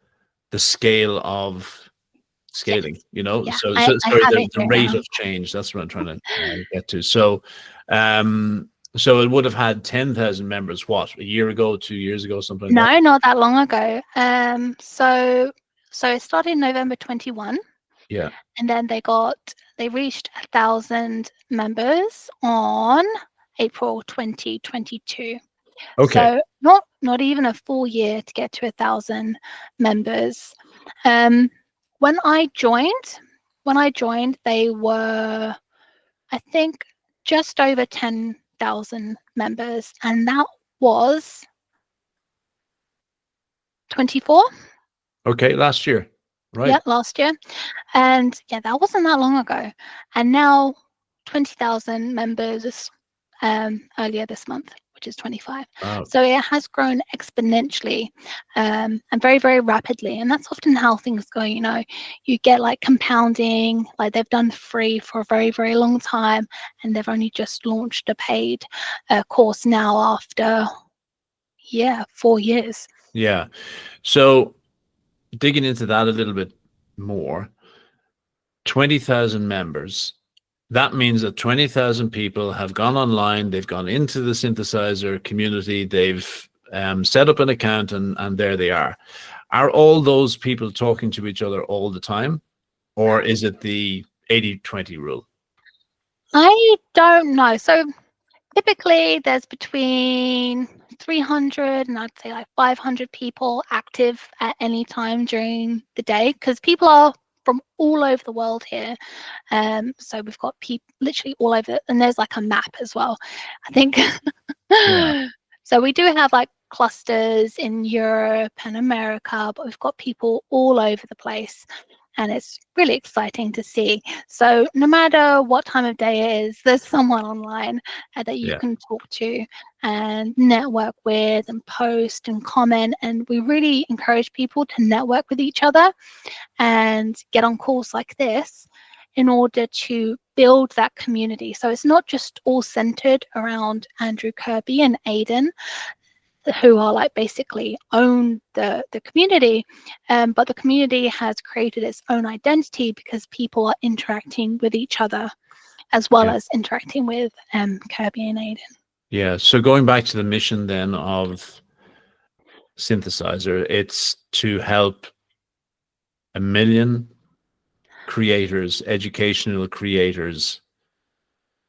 scale of scaling, Yeah, so the rate of change. That's what I'm trying to get to. So so it would have had 10,000 members, what, a year ago, 2 years ago, something like that? No, not that long ago. So it started in November 21. Yeah. And then they reached 1,000 members on April 2022. Okay. So not even a full year to get to 1,000 members. When I joined, they were, I think, just over 10,000 members, and that was 24. Okay, last year, right? Yeah, last year. And yeah, that wasn't that long ago. And now 20,000 members earlier this month, which is 25. Wow. So it has grown exponentially and very, very rapidly. And that's often how things go. You get like compounding, like they've done free for a very, very long time, and they've only just launched a paid course now after 4 years. Yeah. So digging into that a little bit more, 20,000 members. That means that 20,000 people have gone online, they've gone into the Synthesizer community, they've set up an account, and there they are. Are all those people talking to each other all the time, or is it the 80-20 rule? I don't know. So typically there's between 300 and I'd say like 500 people active at any time during the day, because people are from all over the world here. So we've got people literally all over, and there's like a map as well, I think. Yeah. So we do have like clusters in Europe and America, but we've got people all over the place, and it's really exciting to see. So no matter what time of day it is, there's someone online that you can talk to and network with and post and comment. And we really encourage people to network with each other and get on calls like this in order to build that community. So it's not just all centered around Andrew Kirby and Aidan, who are like basically own the community, but the community has created its own identity because people are interacting with each other as well as interacting with Kirby and Aidan. Yeah. So going back to the mission then of Synthesizer, it's to help 1 million creators, educational creators,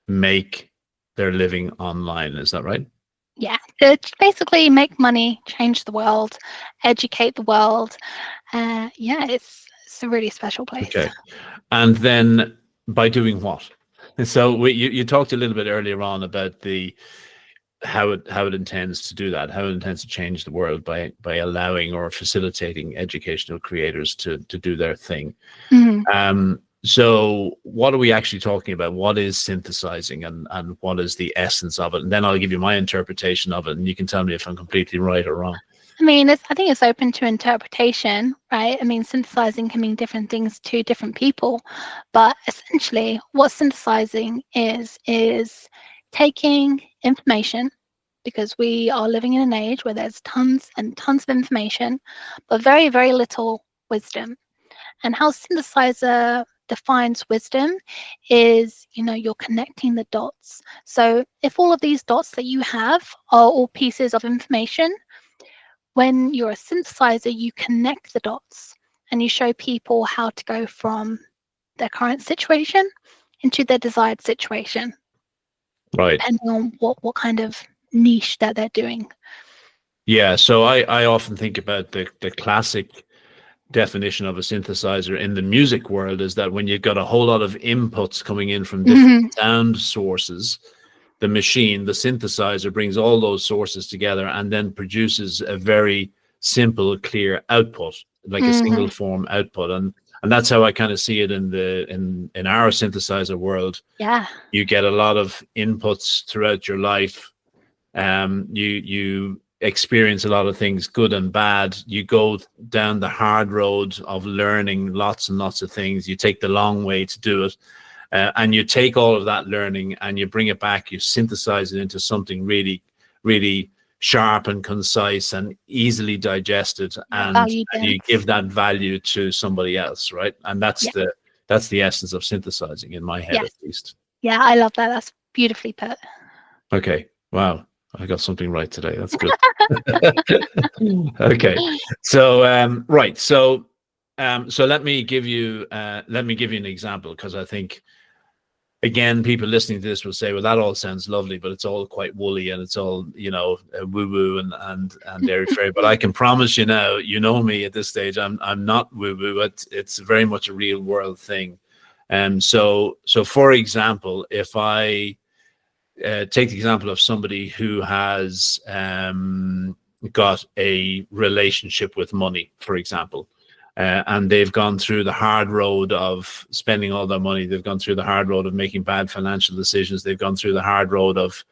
make their living online. Is that right? Yeah, to basically make money, change the world, educate the world. Yeah, it's a really special place. Okay. And then by doing what? So you talked a little bit earlier on about the how it intends to do that, how it intends to change the world by allowing or facilitating educational creators to do their thing. Mhm. So what are we actually talking about? What is synthesizing, and what is the essence of it? And then I'll give you my interpretation of it, and you can tell me if I'm completely right or wrong. I mean, I think it's open to interpretation, right? I mean, synthesizing can mean different things to different people, but essentially, what synthesizing is taking information, because we are living in an age where there's tons and tons of information, but very, very little wisdom. And how synthesizer defines wisdom is, you're connecting the dots. So if all of these dots that you have are all pieces of information, when you're a synthesizer, you connect the dots and you show people how to go from their current situation into their desired situation, Right. depending on what kind of niche that they're doing. Yeah. So I often think about the classic definition of a synthesizer in the music world is that when you've got a whole lot of inputs coming in from different Mhm. sound sources, the machine, the synthesizer, brings all those sources together and then produces a very simple, clear output, like a single Mhm. form output. And that's how I kind of see it in our synthesizer world. Yeah. You get a lot of inputs throughout your life. You experience a lot of things, good and bad. You go down the hard road of learning lots and lots of things. You take the long way to do it. And you take all of that learning and you bring it back, you synthesize it into something really, really sharp and concise and easily digested, Yeah. and Value you dense. give that value to somebody else, right? And Yeah. that's the essence of synthesizing in my head, Yes. at least. Yeah. I love that. That's beautifully put. Okay. Wow. I got something right today. That's good. Okay. So right. So let me give you an example, because I think, again, people listening to this will say, well, that all sounds lovely, but it's all quite woolly and it's all, woo woo and airy fairy. But I can promise you now, you know me at this stage, I'm not woo woo. It's very much a real world thing. And so for example, if I take the example of somebody who has got a relationship with money, for example, and they've gone through the hard road of spending all their money. They've gone through the hard road of making bad financial decisions. They've gone through the hard road of,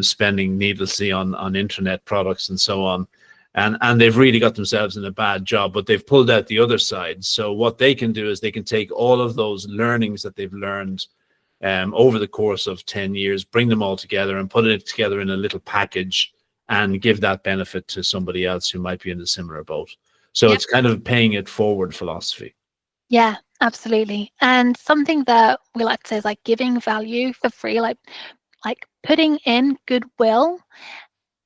spending needlessly on internet products and so on. And they've really got themselves in a bad job, but they've pulled out the other side. So what they can do is they can take all of those learnings that they've learned over the course of 10 years, bring them all together and put it together in a little package and give that benefit to somebody else who might be in a similar boat. So Yep. it's kind of paying it forward philosophy. Yeah, absolutely. And something that we like to say is like giving value for free, like putting in goodwill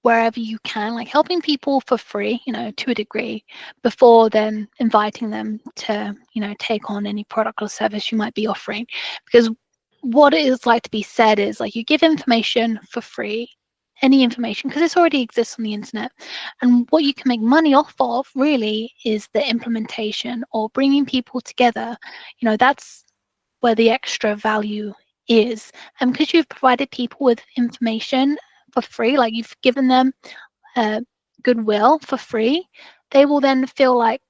wherever you can, like helping people for free, to a degree, before then inviting them to, take on any product or service you might be offering. Because what it is like to be said is like you give information for free, any information, because this already exists on the internet. And what you can make money off of really is the implementation or bringing people together. That's where the extra value is. And because you've provided people with information for free, like you've given them goodwill for free, they will then feel like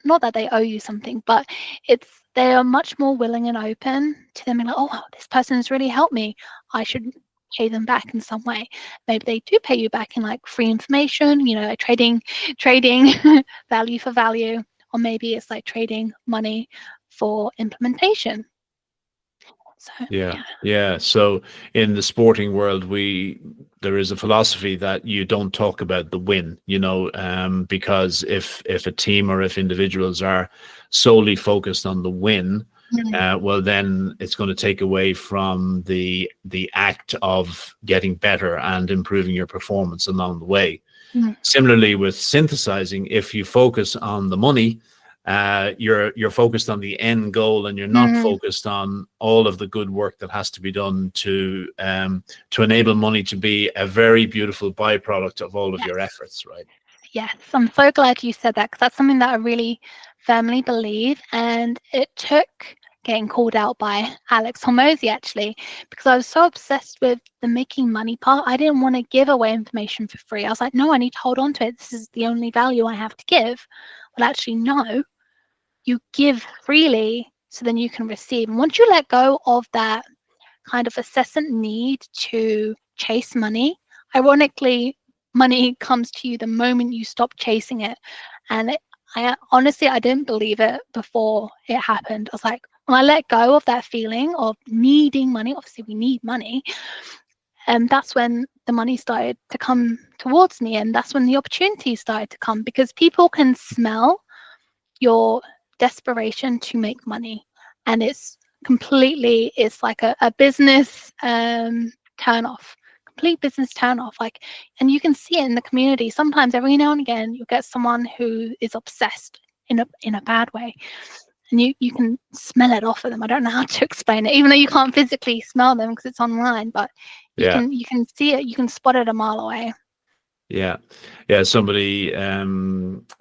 not that they owe you something, but they are much more willing and open to them being like, oh wow, this person has really helped me. I should pay them back in some way. Maybe they do pay you back in like free information, like trading value for value, or maybe it's like trading money for implementation. So Yeah, yeah. yeah. So in the sporting world, there is a philosophy that you don't talk about the win, because if a team or if individuals are solely focused on the win, Mm, well, then it's going to take away from the act of getting better and improving your performance along the way. mm, Similarly, with synthesizing, if you focus on the money, you're focused on the end goal, and you're not mm. focused on all of the good work that has to be done to enable money to be a very beautiful byproduct of all of your Yes. efforts, right? Yes, I'm so glad you said that, because that's something that I really firmly believe. And it took getting called out by Alex Hormozy, actually, because I was so obsessed with the making money part. I didn't want to give away information for free. I was like, no, I need to hold on to it. This is the only value I have to give. Well, actually, no, you give freely so then you can receive. And once you let go of that kind of incessant need to chase money, ironically, money comes to you the moment you stop chasing it. And I honestly, I didn't believe it before it happened. I was like, when I let go of that feeling of needing money, obviously we need money, and that's when the money started to come towards me, and that's when the opportunities started to come, because people can smell your desperation to make money, and it's like a business turn off, complete business turn off. Like, and you can see it in the community. Sometimes every now and again you'll get someone who is obsessed in a bad way, and you can smell it off of them. I don't know how to explain it, even though you can't physically smell them because it's online, but Yeah. you can see it, you can spot it a mile away. Yeah. Yeah. Somebody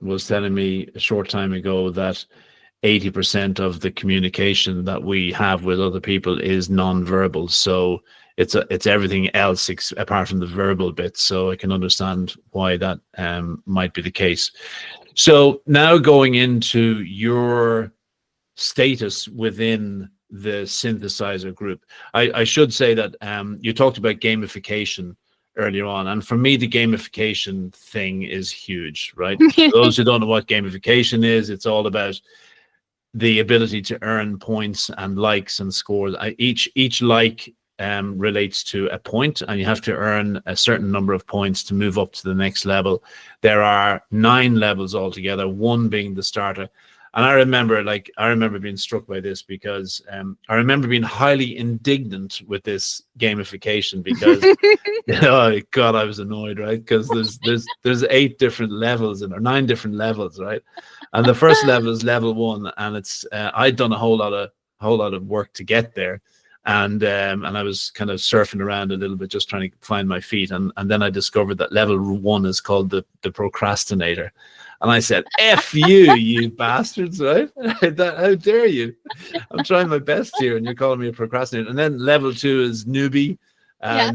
was telling me a short time ago that 80% of the communication that we have with other people is non-verbal. So it's everything else apart from the verbal bit. So I can understand why that might be the case. So now going into your status within the synthesizer group, I should say that you talked about gamification earlier on, and for me the gamification thing is huge, right? For those who don't know what gamification is, it's all about the ability to earn points and likes and scores. Each like relates to a point, and you have to earn a certain number of points to move up to the next level. There are 9 levels altogether, one being the starter. And I remember being struck by this because I remember being highly indignant with this gamification because oh God, I was annoyed, right? Because there's 8 different levels or 9 different levels, right? And the first level is level 1, and it's I'd done a whole lot of work to get there, and I was kind of surfing around a little bit, just trying to find my feet, and then I discovered that level 1 is called the procrastinator, and I said, "F you, you bastards!" Right? How dare you? I'm trying my best here, and you're calling me a procrastinator. And then level 2 is newbie, Yeah,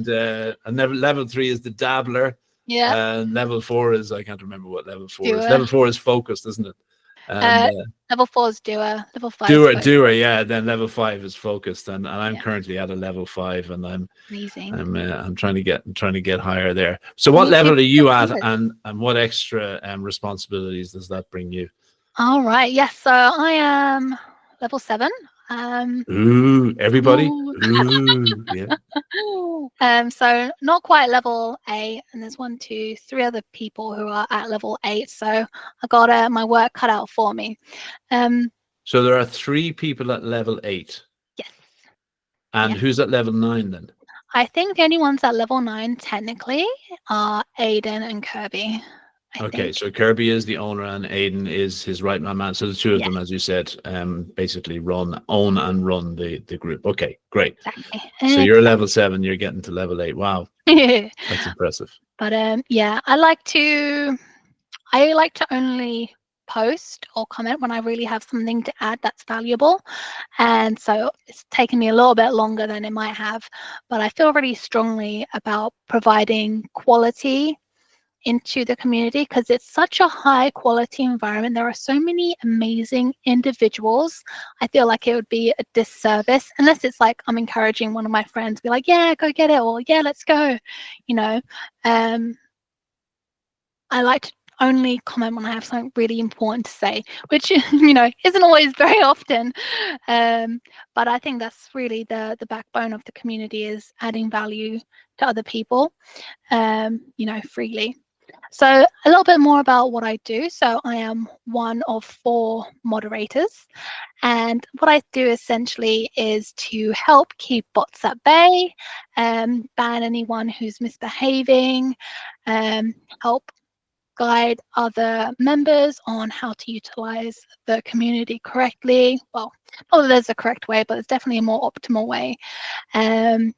and level 3 is the dabbler, yeah, and level 4 is, I can't remember what level 4 is. doer. Level 4 is focused, isn't it? And Uh, level 4 is doer. Level 5 is doer, focus. yeah. Then level 5 is focused, and I'm Yeah, currently at a level 5, and amazing. I'm trying to get higher there. So what Me too. level are you at, Good. and what extra responsibilities does that bring you? All right. Yes. So I am level 7. Um, Ooh, everybody. ooh. Ooh, yeah. So not quite level 8, and there's 1, 2, 3 other people who are at level 8. So I got my work cut out for me. Um, So there are 3 people at level 8. yes. And Yeah. who's at level 9 then? I think the only ones at level 9 technically are Aiden and Kirby, I Okay, think. so Kirby is the owner and Aiden is his right man man. So the two of Yeah, them, as you said, basically own and run the group. Okay, great. exactly. So you're level Exactly. 7, you're getting to level 8. Wow, that's impressive. But yeah, I like to only post or comment when I really have something to add that's valuable. And so it's taken me a little bit longer than it might have, but I feel really strongly about providing quality into the community because it's such a high quality environment. There are so many amazing individuals. I feel like it would be a disservice unless it's like I'm encouraging one of my friends, be like, yeah, go get it, or yeah, let's go. You know, um, I like to only comment when I have something really important to say, which isn't always very often. But I think that's really the backbone of the community, is adding value to other people, freely. So a little bit more about what I do. So I am one of 4 moderators, and what I do essentially is to help keep bots at bay, ban anyone who's misbehaving, help guide other members on how to utilize the community correctly. Well, not that there's a correct way, but there's definitely a more optimal way.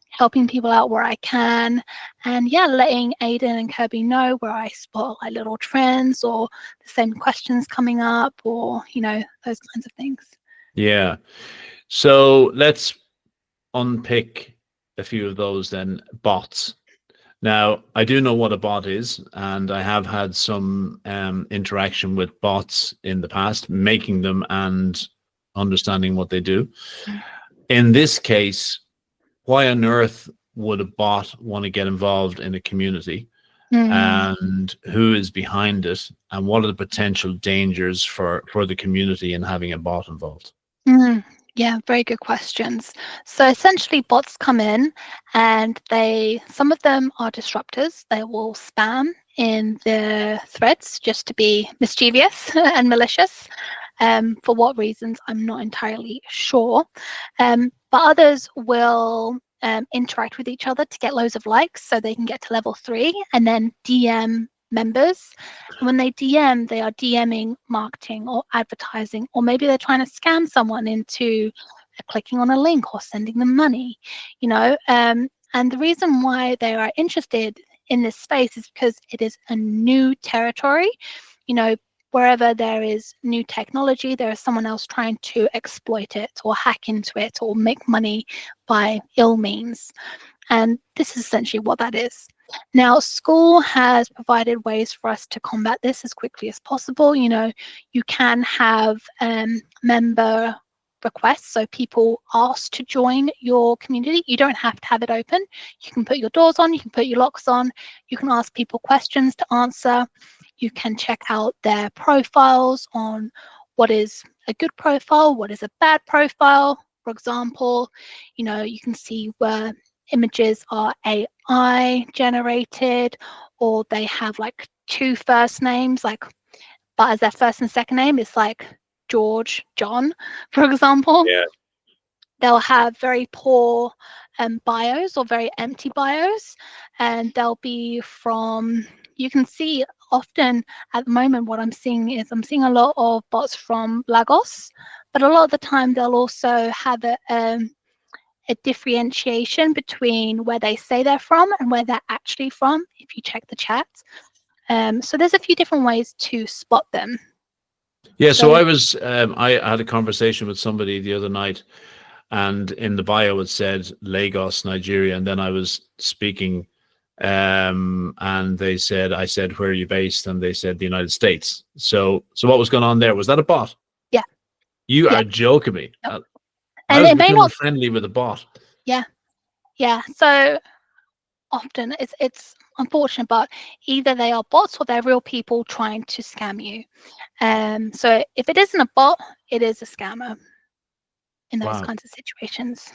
Helping people out where I can, and yeah, letting Aiden and Kirby know where I spot like little trends or the same questions coming up, or those kinds of things. Yeah. So let's unpick a few of those then. Bots. Now, I do know what a bot is, and I have had some interaction with bots in the past, making them and understanding what they do. In this case, why on earth would a bot want to get involved in a community? And who is behind it? And what are the potential dangers for the community in having a bot involved? Yeah, very good questions. So essentially bots come in and some of them are disruptors. They will spam in the threads just to be mischievous and malicious. For what reasons, I'm not entirely sure. But others will interact with each other to get loads of likes so they can get to level 3 and then DM members. And when they DM, they are DMing marketing or advertising, or maybe they're trying to scam someone into clicking on a link or sending them money, and the reason why they are interested in this space is because it is a new territory. Wherever there is new technology, there is someone else trying to exploit it or hack into it or make money by ill means. And this is essentially what that is. Now, SKOOL has provided ways for us to combat this as quickly as possible. You can have member requests, so people ask to join your community. You don't have to have it open. You can put your doors on, you can put your locks on, you can ask people questions to answer. You can check out their profiles on what is a good profile, what is a bad profile. For example, you can see where images are AI generated, or they have like 2 first names, but as their first and second name, it's like George, John, for example. Yeah. They'll have very poor bios or very empty bios, and they'll be from, you can see often at the moment what I'm seeing a lot of bots from Lagos, but a lot of the time they'll also have a differentiation between where they say they're from and where they're actually from, if you check the chat. So there's a few different ways to spot them. Yeah, so I had a conversation with somebody the other night, and in the bio it said Lagos, Nigeria, and then I was speaking, and I said, where are you based? And they said the United States. So what was going on there? Was that a bot? Yeah. You Yeah. are joking me. Yep. I was becoming friendly with a bot. Yeah. So often it's unfortunate, but either they are bots or they're real people trying to scam you. So if it isn't a bot, it is a scammer in those kinds of situations.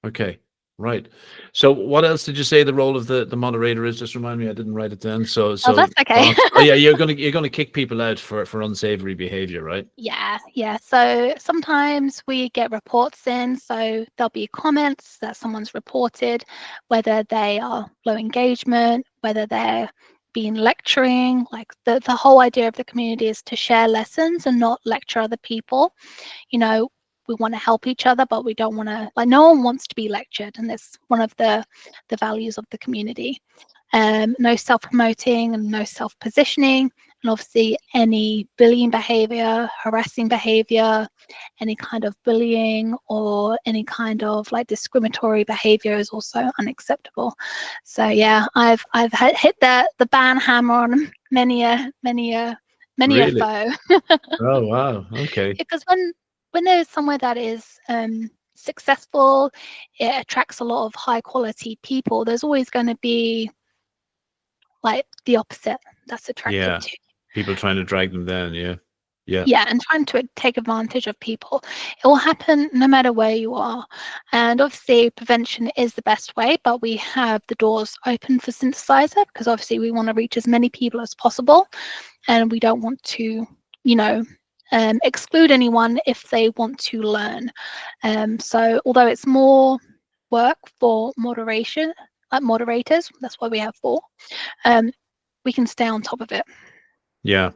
Okay, right. So what else did you say the role of the moderator is? Just remind me, I didn't write it down. So that's okay. Oh yeah, you're gonna kick people out for unsavory behavior, right? Yeah. So sometimes we get reports in, so there'll be comments that someone's reported, whether they are low engagement, whether they're been lecturing. Like the whole idea of the community is to share lessons and not lecture other people. We want to help each other, but we don't want to, no one wants to be lectured, and that's one of the values of the community. No self-promoting and no self-positioning, and obviously any bullying behavior, harassing behavior, any kind of bullying or any kind of discriminatory behavior is also unacceptable. So yeah, I've hit the ban hammer on many a foe. Oh wow, okay. Because when there's somewhere that is successful, it attracts a lot of high quality people, there's always going to be the opposite that's attracted to. People trying to drag them down. Yeah. Yeah. Yeah, and trying to take advantage of people. It will happen no matter where you are. And obviously, prevention is the best way, but we have the doors open for Synthesizer because obviously we want to reach as many people as possible. And we don't want to, you know, exclude anyone if they want to learn. So although it's more work for moderation, like moderators, that's why we have 4, we can stay on top of it. Yeah.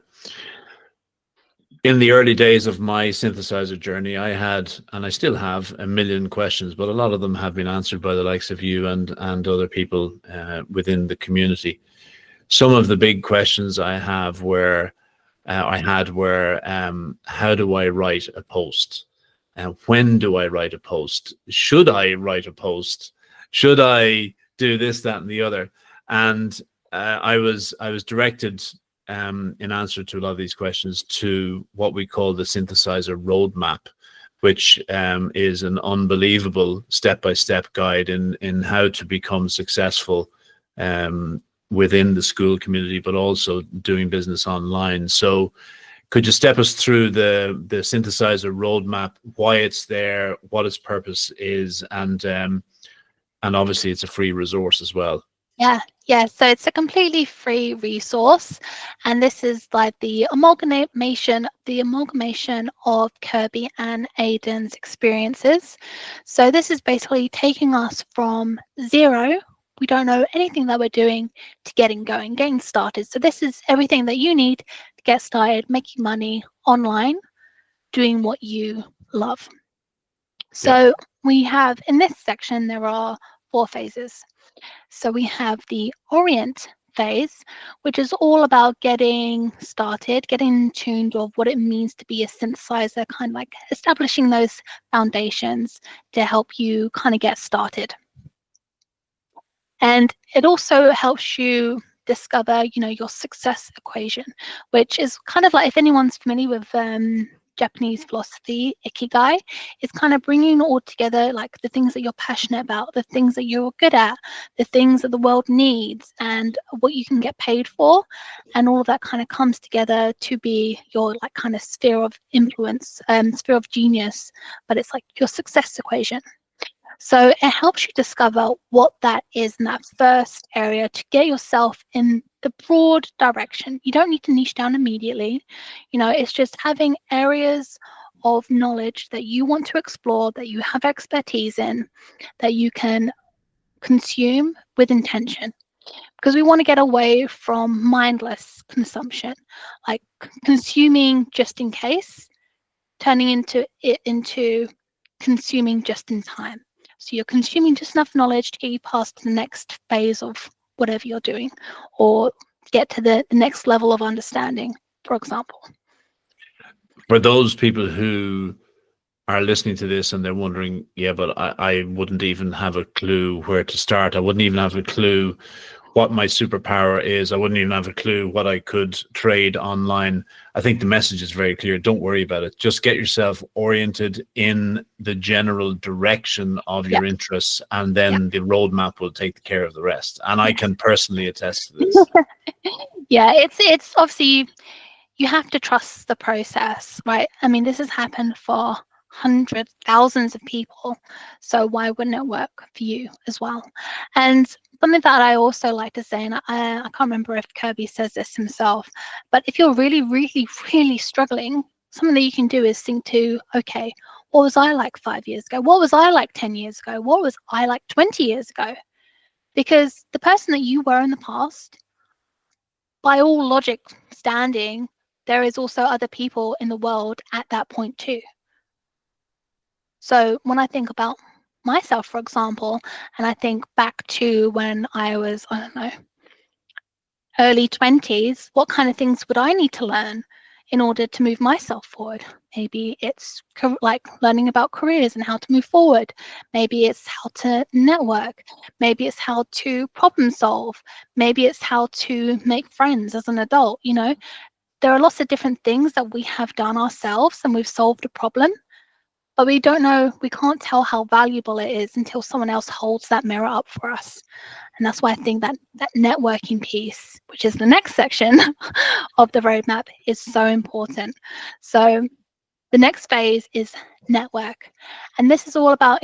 In the early days of my synthesizer journey, I had, and I still have, a million questions, but a lot of them have been answered by the likes of you and other people within the community. Some of the big questions I have were, how do I write a post? When do I write a post? Should I write a post? Should I do this, that, and the other? And I was directed, in answer to a lot of these questions, to what we call the Synthesizer roadmap, which is an unbelievable step-by-step guide in how to become successful within the SKOOL community, but also doing business online. So could you step us through the Synthesizer roadmap, why it's there, what its purpose is, and obviously it's a free resource as well. Yeah. So it's a completely free resource, and this is like the amalgamation of Kirby and Aidan's experiences. So this is basically taking us from zero. We don't know anything that we're doing to getting started. So this is everything that you need to get started making money online, doing what you love. So we have, in this section, there are 4 phases. So we have the orient phase, which is all about getting started, getting tuned of what it means to be a synthesizer, kind of like establishing those foundations to help you kind of get started. And it also helps you discover, your success equation, which is kind of like, if anyone's familiar with Japanese philosophy, ikigai, it's kind of bringing all together, like the things that you're passionate about, the things that you're good at, the things that the world needs, and what you can get paid for, and all of that kind of comes together to be your like kind of sphere of influence, sphere of genius, but it's like your success equation. So it helps you discover what that is in that first area to get yourself in the broad direction. You don't need to niche down immediately. It's just having areas of knowledge that you want to explore, that you have expertise in, that you can consume with intention. Because we want to get away from mindless consumption, like consuming just in case, turning it into consuming just in time. So you're consuming just enough knowledge to get you past the next phase of whatever you're doing, or get to the next level of understanding, for example. For those people who are listening to this and they're wondering, yeah, but I wouldn't even have a clue where to start. I wouldn't even have a clue what my superpower is. I wouldn't even have a clue what I could trade online. I think the message is very clear. Don't worry about it. Just get yourself oriented in the general direction of your interests, and then the roadmap will take care of the rest. And I can personally attest to this. Yeah, it's obviously, you have to trust the process, right? I mean, this has happened for hundreds, thousands of people. So why wouldn't it work for you as well? And something that I also like to say, and I can't remember if Kirby says this himself, but if you're really, really, really struggling, something that you can do is think to, okay, what was I like 5 years ago? What was I like 10 years ago? What was I like 20 years ago? Because the person that you were in the past, by all logic standing, there is also other people in the world at that point too. So when I think about myself, for example, and I think back to when I was, I don't know, early 20s, what kind of things would I need to learn in order to move myself forward? Maybe it's like learning about careers and how to move forward. Maybe it's how to network. Maybe it's how to problem solve. Maybe it's how to make friends as an adult. There are lots of different things that we have done ourselves and we've solved a problem, but we don't know, we can't tell how valuable it is until someone else holds that mirror up for us. And that's why I think that networking piece, which is the next section of the roadmap, is so important. So the next phase is network. And this is all about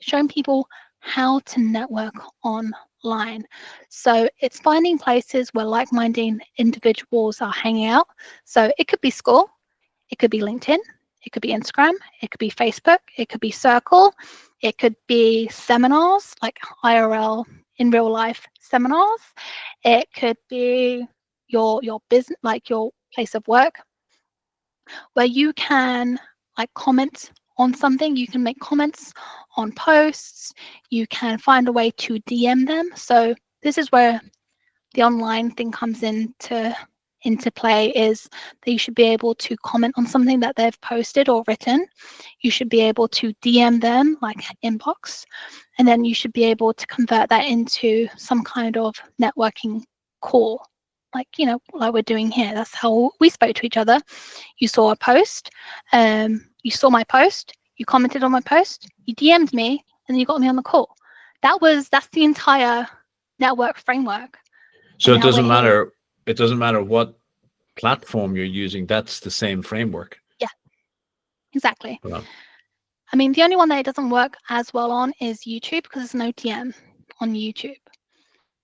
showing people how to network online. So it's finding places where like-minded individuals are hanging out. So it could be SKOOL, it could be LinkedIn, it could be Instagram, it could be Facebook, it could be Circle, it could be seminars, like IRL, in real life seminars. It could be your business, like your place of work, where you can like comment on something. You can make comments on posts. You can find a way to DM them. So this is where the online thing comes into play, is that you should be able to comment on something that they've posted or written. You should be able to DM them, like inbox, and then you should be able to convert that into some kind of networking call, like, you know, like we're doing here. That's how we spoke to each other. You saw a post, you saw my post, you commented on my post, you DM'd me, and then you got me on the call. That's the entire network framework. So And it now we're doesn't here. matter. It doesn't matter what platform you're using. That's the same framework. Yeah, exactly. Well, I mean, the only one that it doesn't work as well on is YouTube, because there's no DM on YouTube.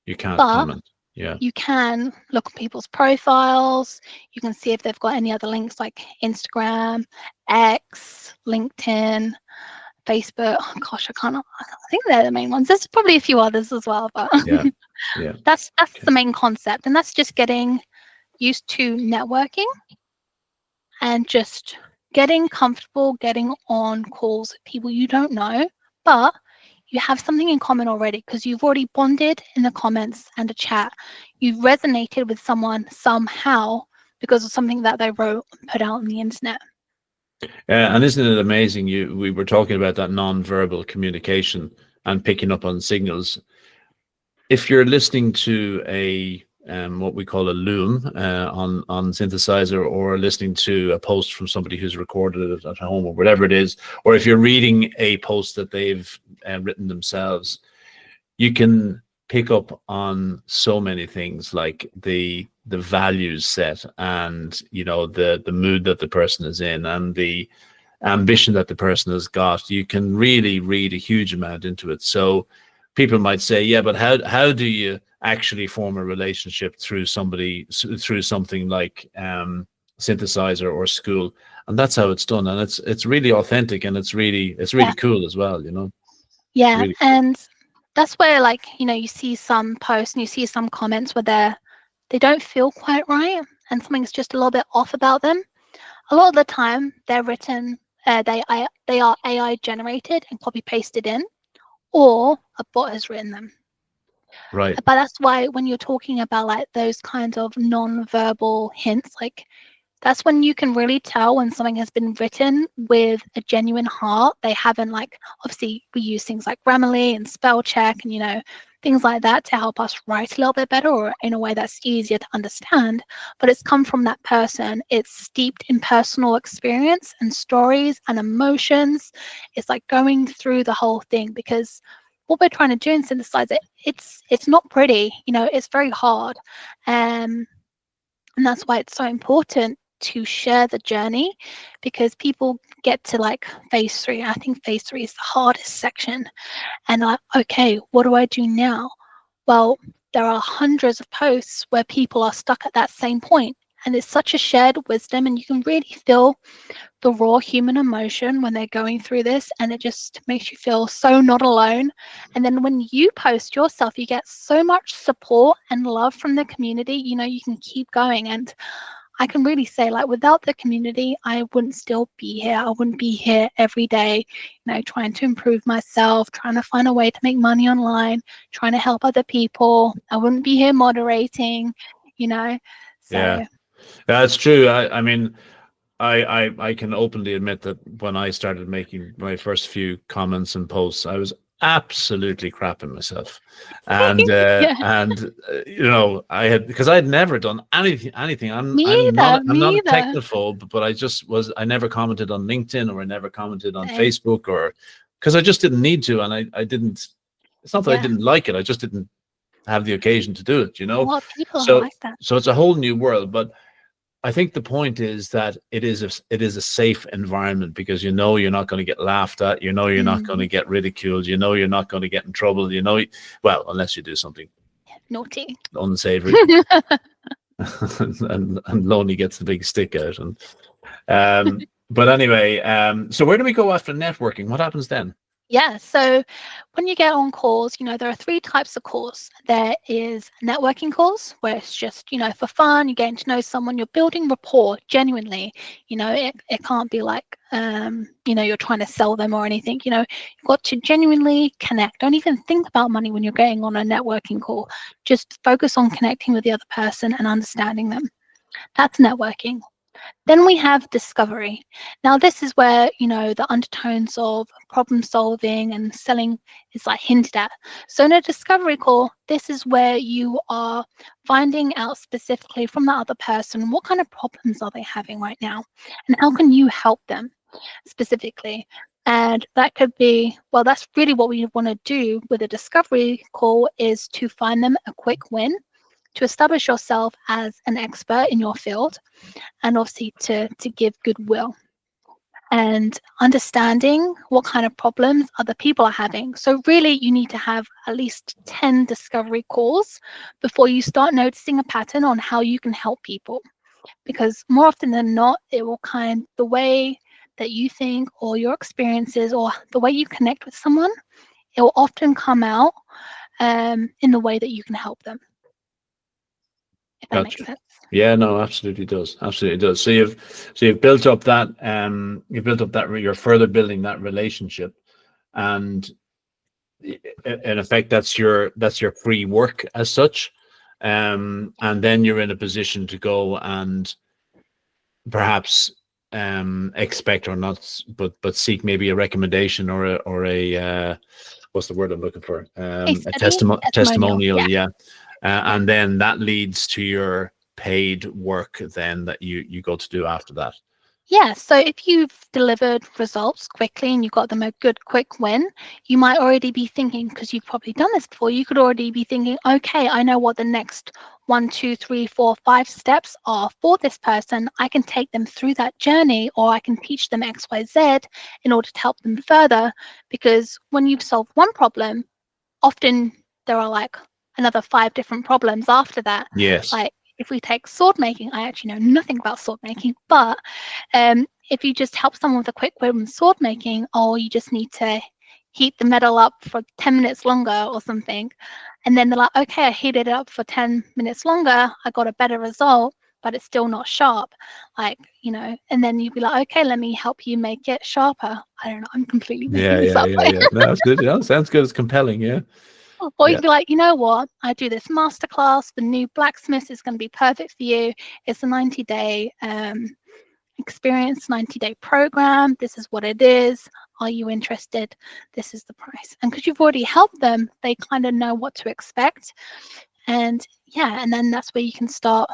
you can't But comment. Yeah. you can look at people's profiles. You can see if they've got any other links, like Instagram, X, LinkedIn, Facebook. Oh, gosh, I think they're the main ones. There's probably a few others as well, but Yeah. Yeah. that's Okay. the main concept. And that's just getting used to networking and just getting comfortable getting on calls with people you don't know, but you have something in common already, because you've already bonded in the comments and a chat. You've resonated with someone somehow because of something that they wrote and put out on the internet. And isn't it amazing? We were talking about that non-verbal communication and picking up on signals. If you're listening to a what we call a loom on Synthesizer, or listening to a post from somebody who's recorded it at home or whatever it is, or if you're reading a post that they've written themselves, you can pick up on so many things, like the values set, and you know, the mood that the person is in, and the ambition that the person has got. You can really read a huge amount into it. So people might say, yeah, but how do you actually form a relationship through something like Synthesizer or SKOOL? And that's how it's done, and it's really authentic, and it's really Yeah. cool as well, you know. Yeah, Really. and that's where, like, you know, you see some posts and you see some comments where they don't feel quite right, and something's just a little bit off about them. A lot of the time, they're written, they are AI generated and copy pasted in, or a bot has written them. Right. But that's why when you're talking about like those kinds of non-verbal hints, like that's when you can really tell when something has been written with a genuine heart. They haven't, like, obviously we use things like Grammarly and spell check and, you know, things like that to help us write a little bit better, or in a way that's easier to understand. But it's come from that person. It's steeped in personal experience and stories and emotions. It's like going through the whole thing, because what we're trying to do in Synthesizer, it's not pretty, you know, it's very hard. And that's why it's so important to share the journey, because people get to like phase 3. I think phase 3 is the hardest section. And like, okay, what do I do now? Well, there are hundreds of posts where people are stuck at that same point. And it's such a shared wisdom, and you can really feel the raw human emotion when they're going through this, and it just makes you feel so not alone. And then when you post yourself, you get so much support and love from the community. You know, you can keep going. And I can really say, like, without the community, I wouldn't still be here. I wouldn't be here every day, you know, trying to improve myself, trying to find a way to make money online, trying to help other people. I wouldn't be here moderating, you know. So Yeah, that's true. I mean, I can openly admit that when I started making my first few comments and posts, I was absolutely crapping myself, and yeah, you know, because I had never done anything. I'm me not a either. technophobe, but I never commented on LinkedIn, or I never commented on Same. Facebook, or because I just didn't need to, and I didn't. It's not that I Yeah. didn't like it. I just didn't have the occasion to do it, A lot of people are So, like that. so it's a whole new world. But I think the point is that it is a safe environment, because you're not going to get laughed at. You're not going to get ridiculed. You're not going to get in trouble. Well, unless you do something Naughty. unsavory, and Lonie gets the big stick out. But anyway, so where do we go after networking? What happens then? Yeah, so when you get on calls, there are 3 types of calls. There is networking calls, where it's just, for fun, you're getting to know someone, you're building rapport genuinely. It can't be like, you're trying to sell them or anything. You've got to genuinely connect. Don't even think about money when you're getting on a networking call. Just focus on connecting with the other person and understanding them. That's networking. Then we have discovery. Now, this is where, the undertones of problem solving and selling is like hinted at. So in a discovery call, this is where you are finding out specifically from that other person, what kind of problems are they having right now? And how can you help them specifically? And that could be, well, that's really what we want to do with a discovery call, is to find them a quick win, to establish yourself as an expert in your field, and obviously to give goodwill and understanding what kind of problems other people are having. So really, you need to have at least 10 discovery calls before you start noticing a pattern on how you can help people. Because more often than not, the way that you think, or your experiences, or the way you connect with someone, it will often come out in the way that you can help them. If that makes Gotcha. sense. Yeah, no, absolutely does. Absolutely does. So you've built up that you're further building that relationship, and in effect that's your free work as such. And then you're in a position to go and perhaps expect, or not, but seek maybe a recommendation, or a what's the word I'm looking for? Case A study, testimonial. testimonial, Yeah. yeah. And then that leads to your paid work then that you go to do after that. Yeah, so if you've delivered results quickly and you got them a good quick win, you might already be thinking, because you've probably done this before, you could already be thinking, okay, I know what the next 1, 2, 3, 4, 5 steps are for this person. I can take them through that journey, or I can teach them X, Y, Z in order to help them further. Because when you've solved one problem, often there are like another 5 different problems after that. Yes. Like if we take sword making, I actually know nothing about sword making, but if you just help someone with a quick win with sword making, or you just need to heat the metal up for 10 minutes longer or something, and then they're like, okay, I heated it up for 10 minutes longer, I got a better result, but it's still not sharp, and then you'd be like, okay, let me help you make it sharper. I don't know, I'm completely making this up. Yeah. No, that's good. Yeah, sounds good. It's compelling. Yeah. Or you Yeah. can be like, you know what? I do this masterclass. The new blacksmith is going to be perfect for you. It's a 90-day experience, 90-day program. This is what it is. Are you interested? This is the price. And because you've already helped them, they kind of know what to expect. And yeah, and then that's where you can start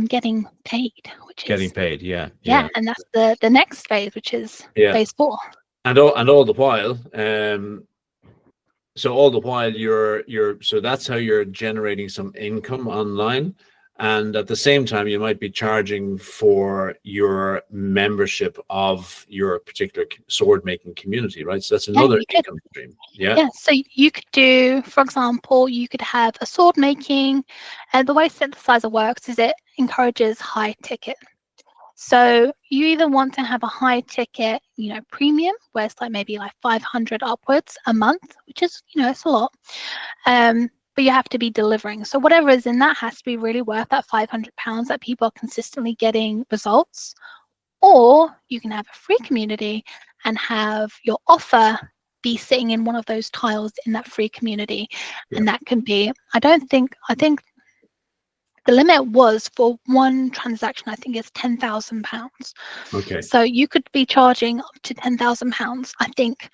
getting paid, which Getting is, paid. Yeah. yeah, and that's the next phase, which is Yeah. phase 4. And all the while, so all the while so that's how you're generating some income online. And at the same time, you might be charging for your membership of your particular sword making community, right? So that's another income stream. Yeah. Yeah, so you could do, for example, you could have a sword making, and the way Synthesizer works is it encourages high ticket. So you either want to have a high ticket, premium, where it's like maybe like 500 upwards a month, which is, it's a lot. But you have to be delivering. So whatever is in that has to be really worth that £500 that people are consistently getting results. Or you can have a free community and have your offer be sitting in one of those tiles in that free community. Yeah. And that can be, I think the limit was for one transaction, I think it's £10,000. Okay. So you could be charging up to £10,000. I think.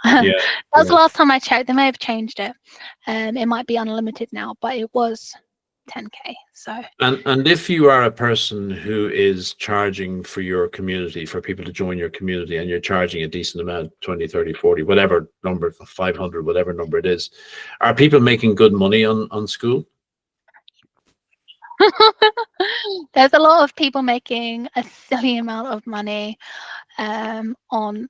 Yeah. That was the last time I checked. They may have changed it. It might be unlimited now, but it was 10K. So And if you are a person who is charging for your community, for people to join your community, and you're charging a decent amount, 20, 30, 40, whatever number, 500, whatever number it is, are people making good money on SKOOL? there's a lot of people making a silly amount of money on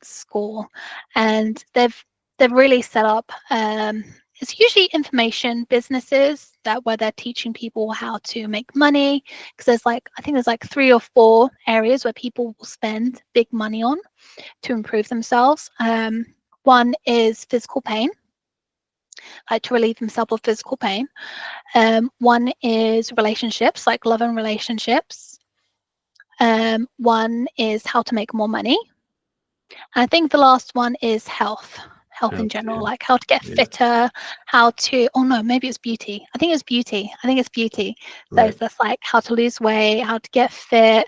SKOOL, and they've really set up. It's usually information businesses where they're teaching people how to make money, because I think there's like 3 or 4 areas where people will spend big money on to improve themselves. One is physical pain, like to relieve themselves of physical pain. One is relationships, like love and relationships. One is how to make more money. I think the last one is health in general, like how to get fitter, how to, oh no, maybe it's beauty. I think it's beauty. So it's just like how to lose weight, how to get fit,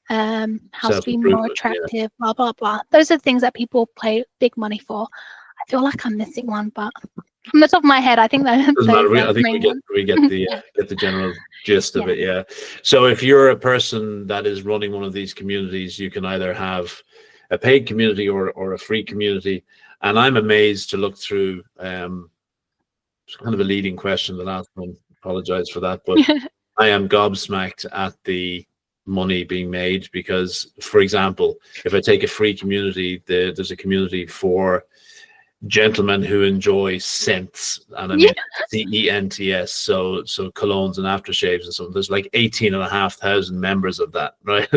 how to be more attractive, blah, blah, blah. Those are the things that people pay big money for. I feel like I'm missing one, but from the top of my head, I think that Doesn't matter. I think we get the general gist of it. Yeah. So if you're a person that is running one of these communities, you can either have a paid community or a free community. And I'm amazed to look through. It's kind of a leading question, the last one. Apologize for that, but I am gobsmacked at the money being made, because, for example, if I take a free community, there's a community for gentlemen who enjoy scents, and I mean CENTS, so colognes and aftershaves and so on. There's like 18,500 members of that, right?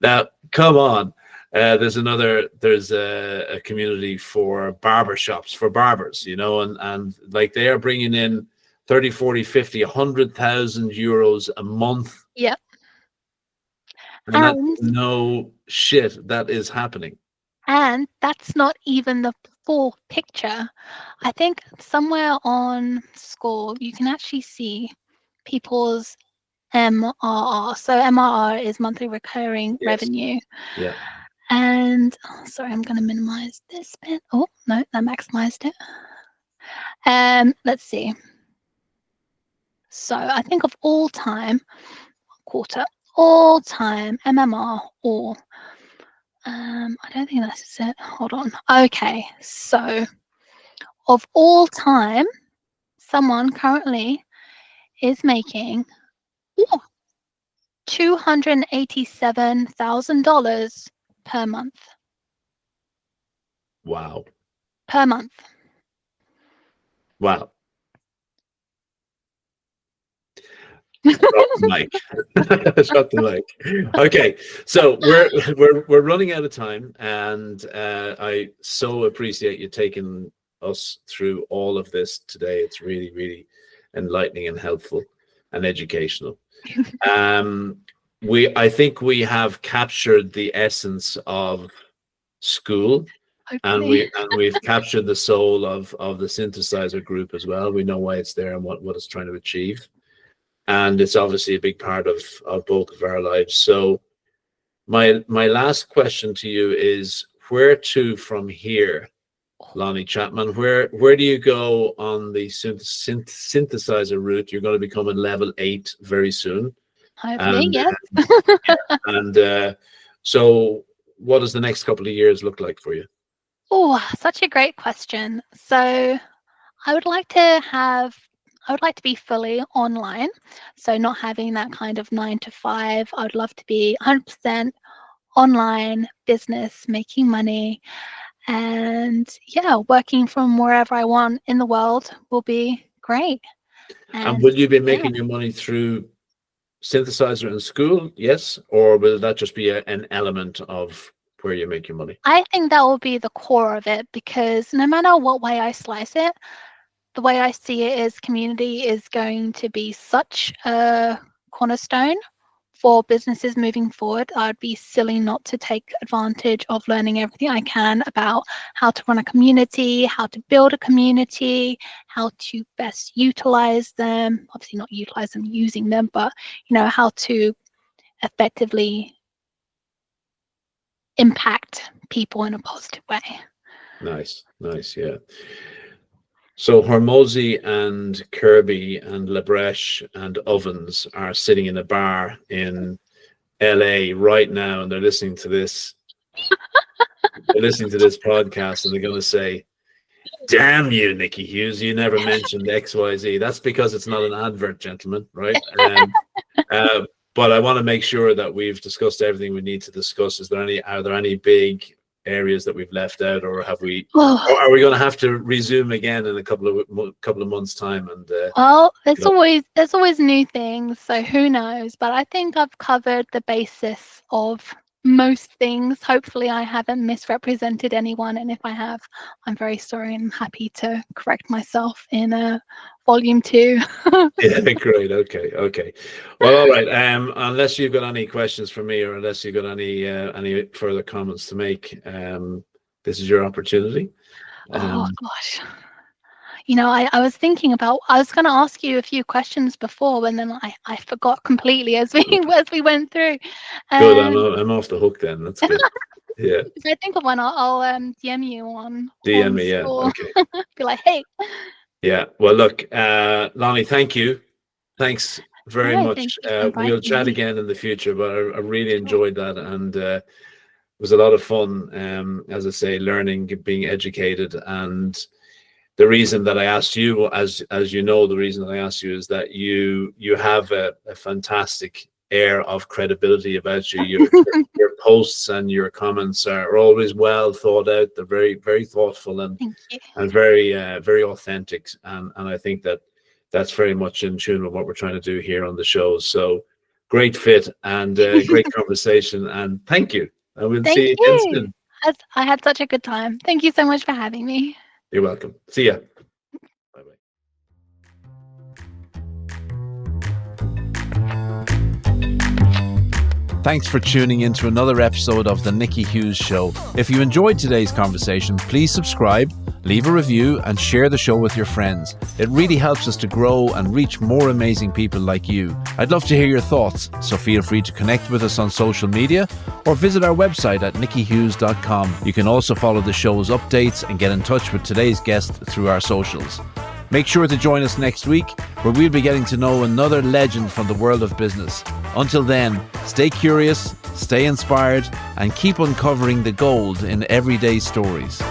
Now, come on. There's a community for barbershops, for barbers, and like they are bringing in 30, 40, 50, 100,000 euros a month. Yep. And that's no shit, that is happening. And that's not even the full picture. I think somewhere on SKOOL, you can actually see people's MRR. So MRR is monthly recurring revenue. Yeah. And sorry, I'm going to minimize this bit. Oh, no, that maximized it. Let's see. So I think of all time, quarter, all time, MMR, all. I don't think that's it. Hold on. Okay, so of all time, someone currently is making $287,000 per month. Wow. Per month. Wow. Drop the mic. Drop the mic. Okay, so we're running out of time, and I so appreciate you taking us through all of this today. It's really, really enlightening and helpful and educational. I think we have captured the essence of SKOOL. Hopefully. And we've captured the soul of the Synthesizer group as well. We know why it's there and what it's trying to achieve. And it's obviously a big part of both of our lives. So my last question to you is, where to from here, Lonie Chapman? Where do you go on the synthesizer route? You're going to become a level 8 very soon. Hopefully, yes. And so what does the next couple of years look like for you? Oh, such a great question. So I would like to be fully online. So not having that kind of 9 to 5. I would love to be 100% online business, making money, and working from wherever I want in the world will be great. And will you be making your money through Synthesizer and SKOOL? Yes, or will that just be an element of where you make your money? I think that will be the core of it, because no matter what way I slice it, the way I see it is community is going to be such a cornerstone for businesses moving forward. I'd be silly not to take advantage of learning everything I can about how to run a community, how to build a community, how to best utilize them. Obviously not utilize them using them, but how to effectively impact people in a positive way. Nice, yeah. So Hormozy and Kirby and Lebreche and Ovens are sitting in a bar in LA right now, and they're listening to this. They're listening to this podcast, and they're going to say, "Damn you, Nicky Hughes! You never mentioned XYZ." That's because it's not an advert, gentlemen, right? Uh, but I want to make sure that we've discussed everything we need to discuss. Are there any big areas that we've left out, or have we? Oh, Or are we going to have to resume again in a couple of months' time? And well, you know, there's always new things, so who knows? But I think I've covered the basis of most things. Hopefully, I haven't misrepresented anyone, and if I have, I'm very sorry and I'm happy to correct myself in volume 2. yeah, great. Okay. Well, all right. Unless you've got any questions for me, or unless you've got any further comments to make, this is your opportunity. Oh gosh. You know, I was thinking about, I was going to ask you a few questions before, and then I forgot completely as we went through. Good. Um, I'm off the hook then. That's good. Yeah. if I think of one, I'll DM you on DM me. Yeah. SKOOL. Okay. Be like, hey. Yeah. Well, look, Lonnie, thank you. Thanks very No, thank much. you for We'll inviting chat me. again in the future, but I really Sure. enjoyed that, and it was a lot of fun. As I say, learning, being educated, and the reason that I asked you, as you know, the reason that I asked you is that you have a fantastic air of credibility about you. Your posts and your comments are always well thought out. They're very, very thoughtful Thank you. and very, very authentic. And I think that that's very much in tune with what we're trying to do here on the show. So great fit and great conversation. And thank you. And we'll Thank see you again you. soon. I had such a good time. Thank you so much for having me. You're welcome. See ya. Bye-bye. Thanks for tuning in to another episode of The Nicky Hughes Show. If you enjoyed today's conversation, please subscribe, leave a review, and share the show with your friends. It really helps us to grow and reach more amazing people like you. I'd love to hear your thoughts, so feel free to connect with us on social media or visit our website at nickyhughes.com. You can also follow the show's updates and get in touch with today's guest through our socials. Make sure to join us next week, where we'll be getting to know another legend from the world of business. Until then, stay curious, stay inspired, and keep uncovering the gold in everyday stories.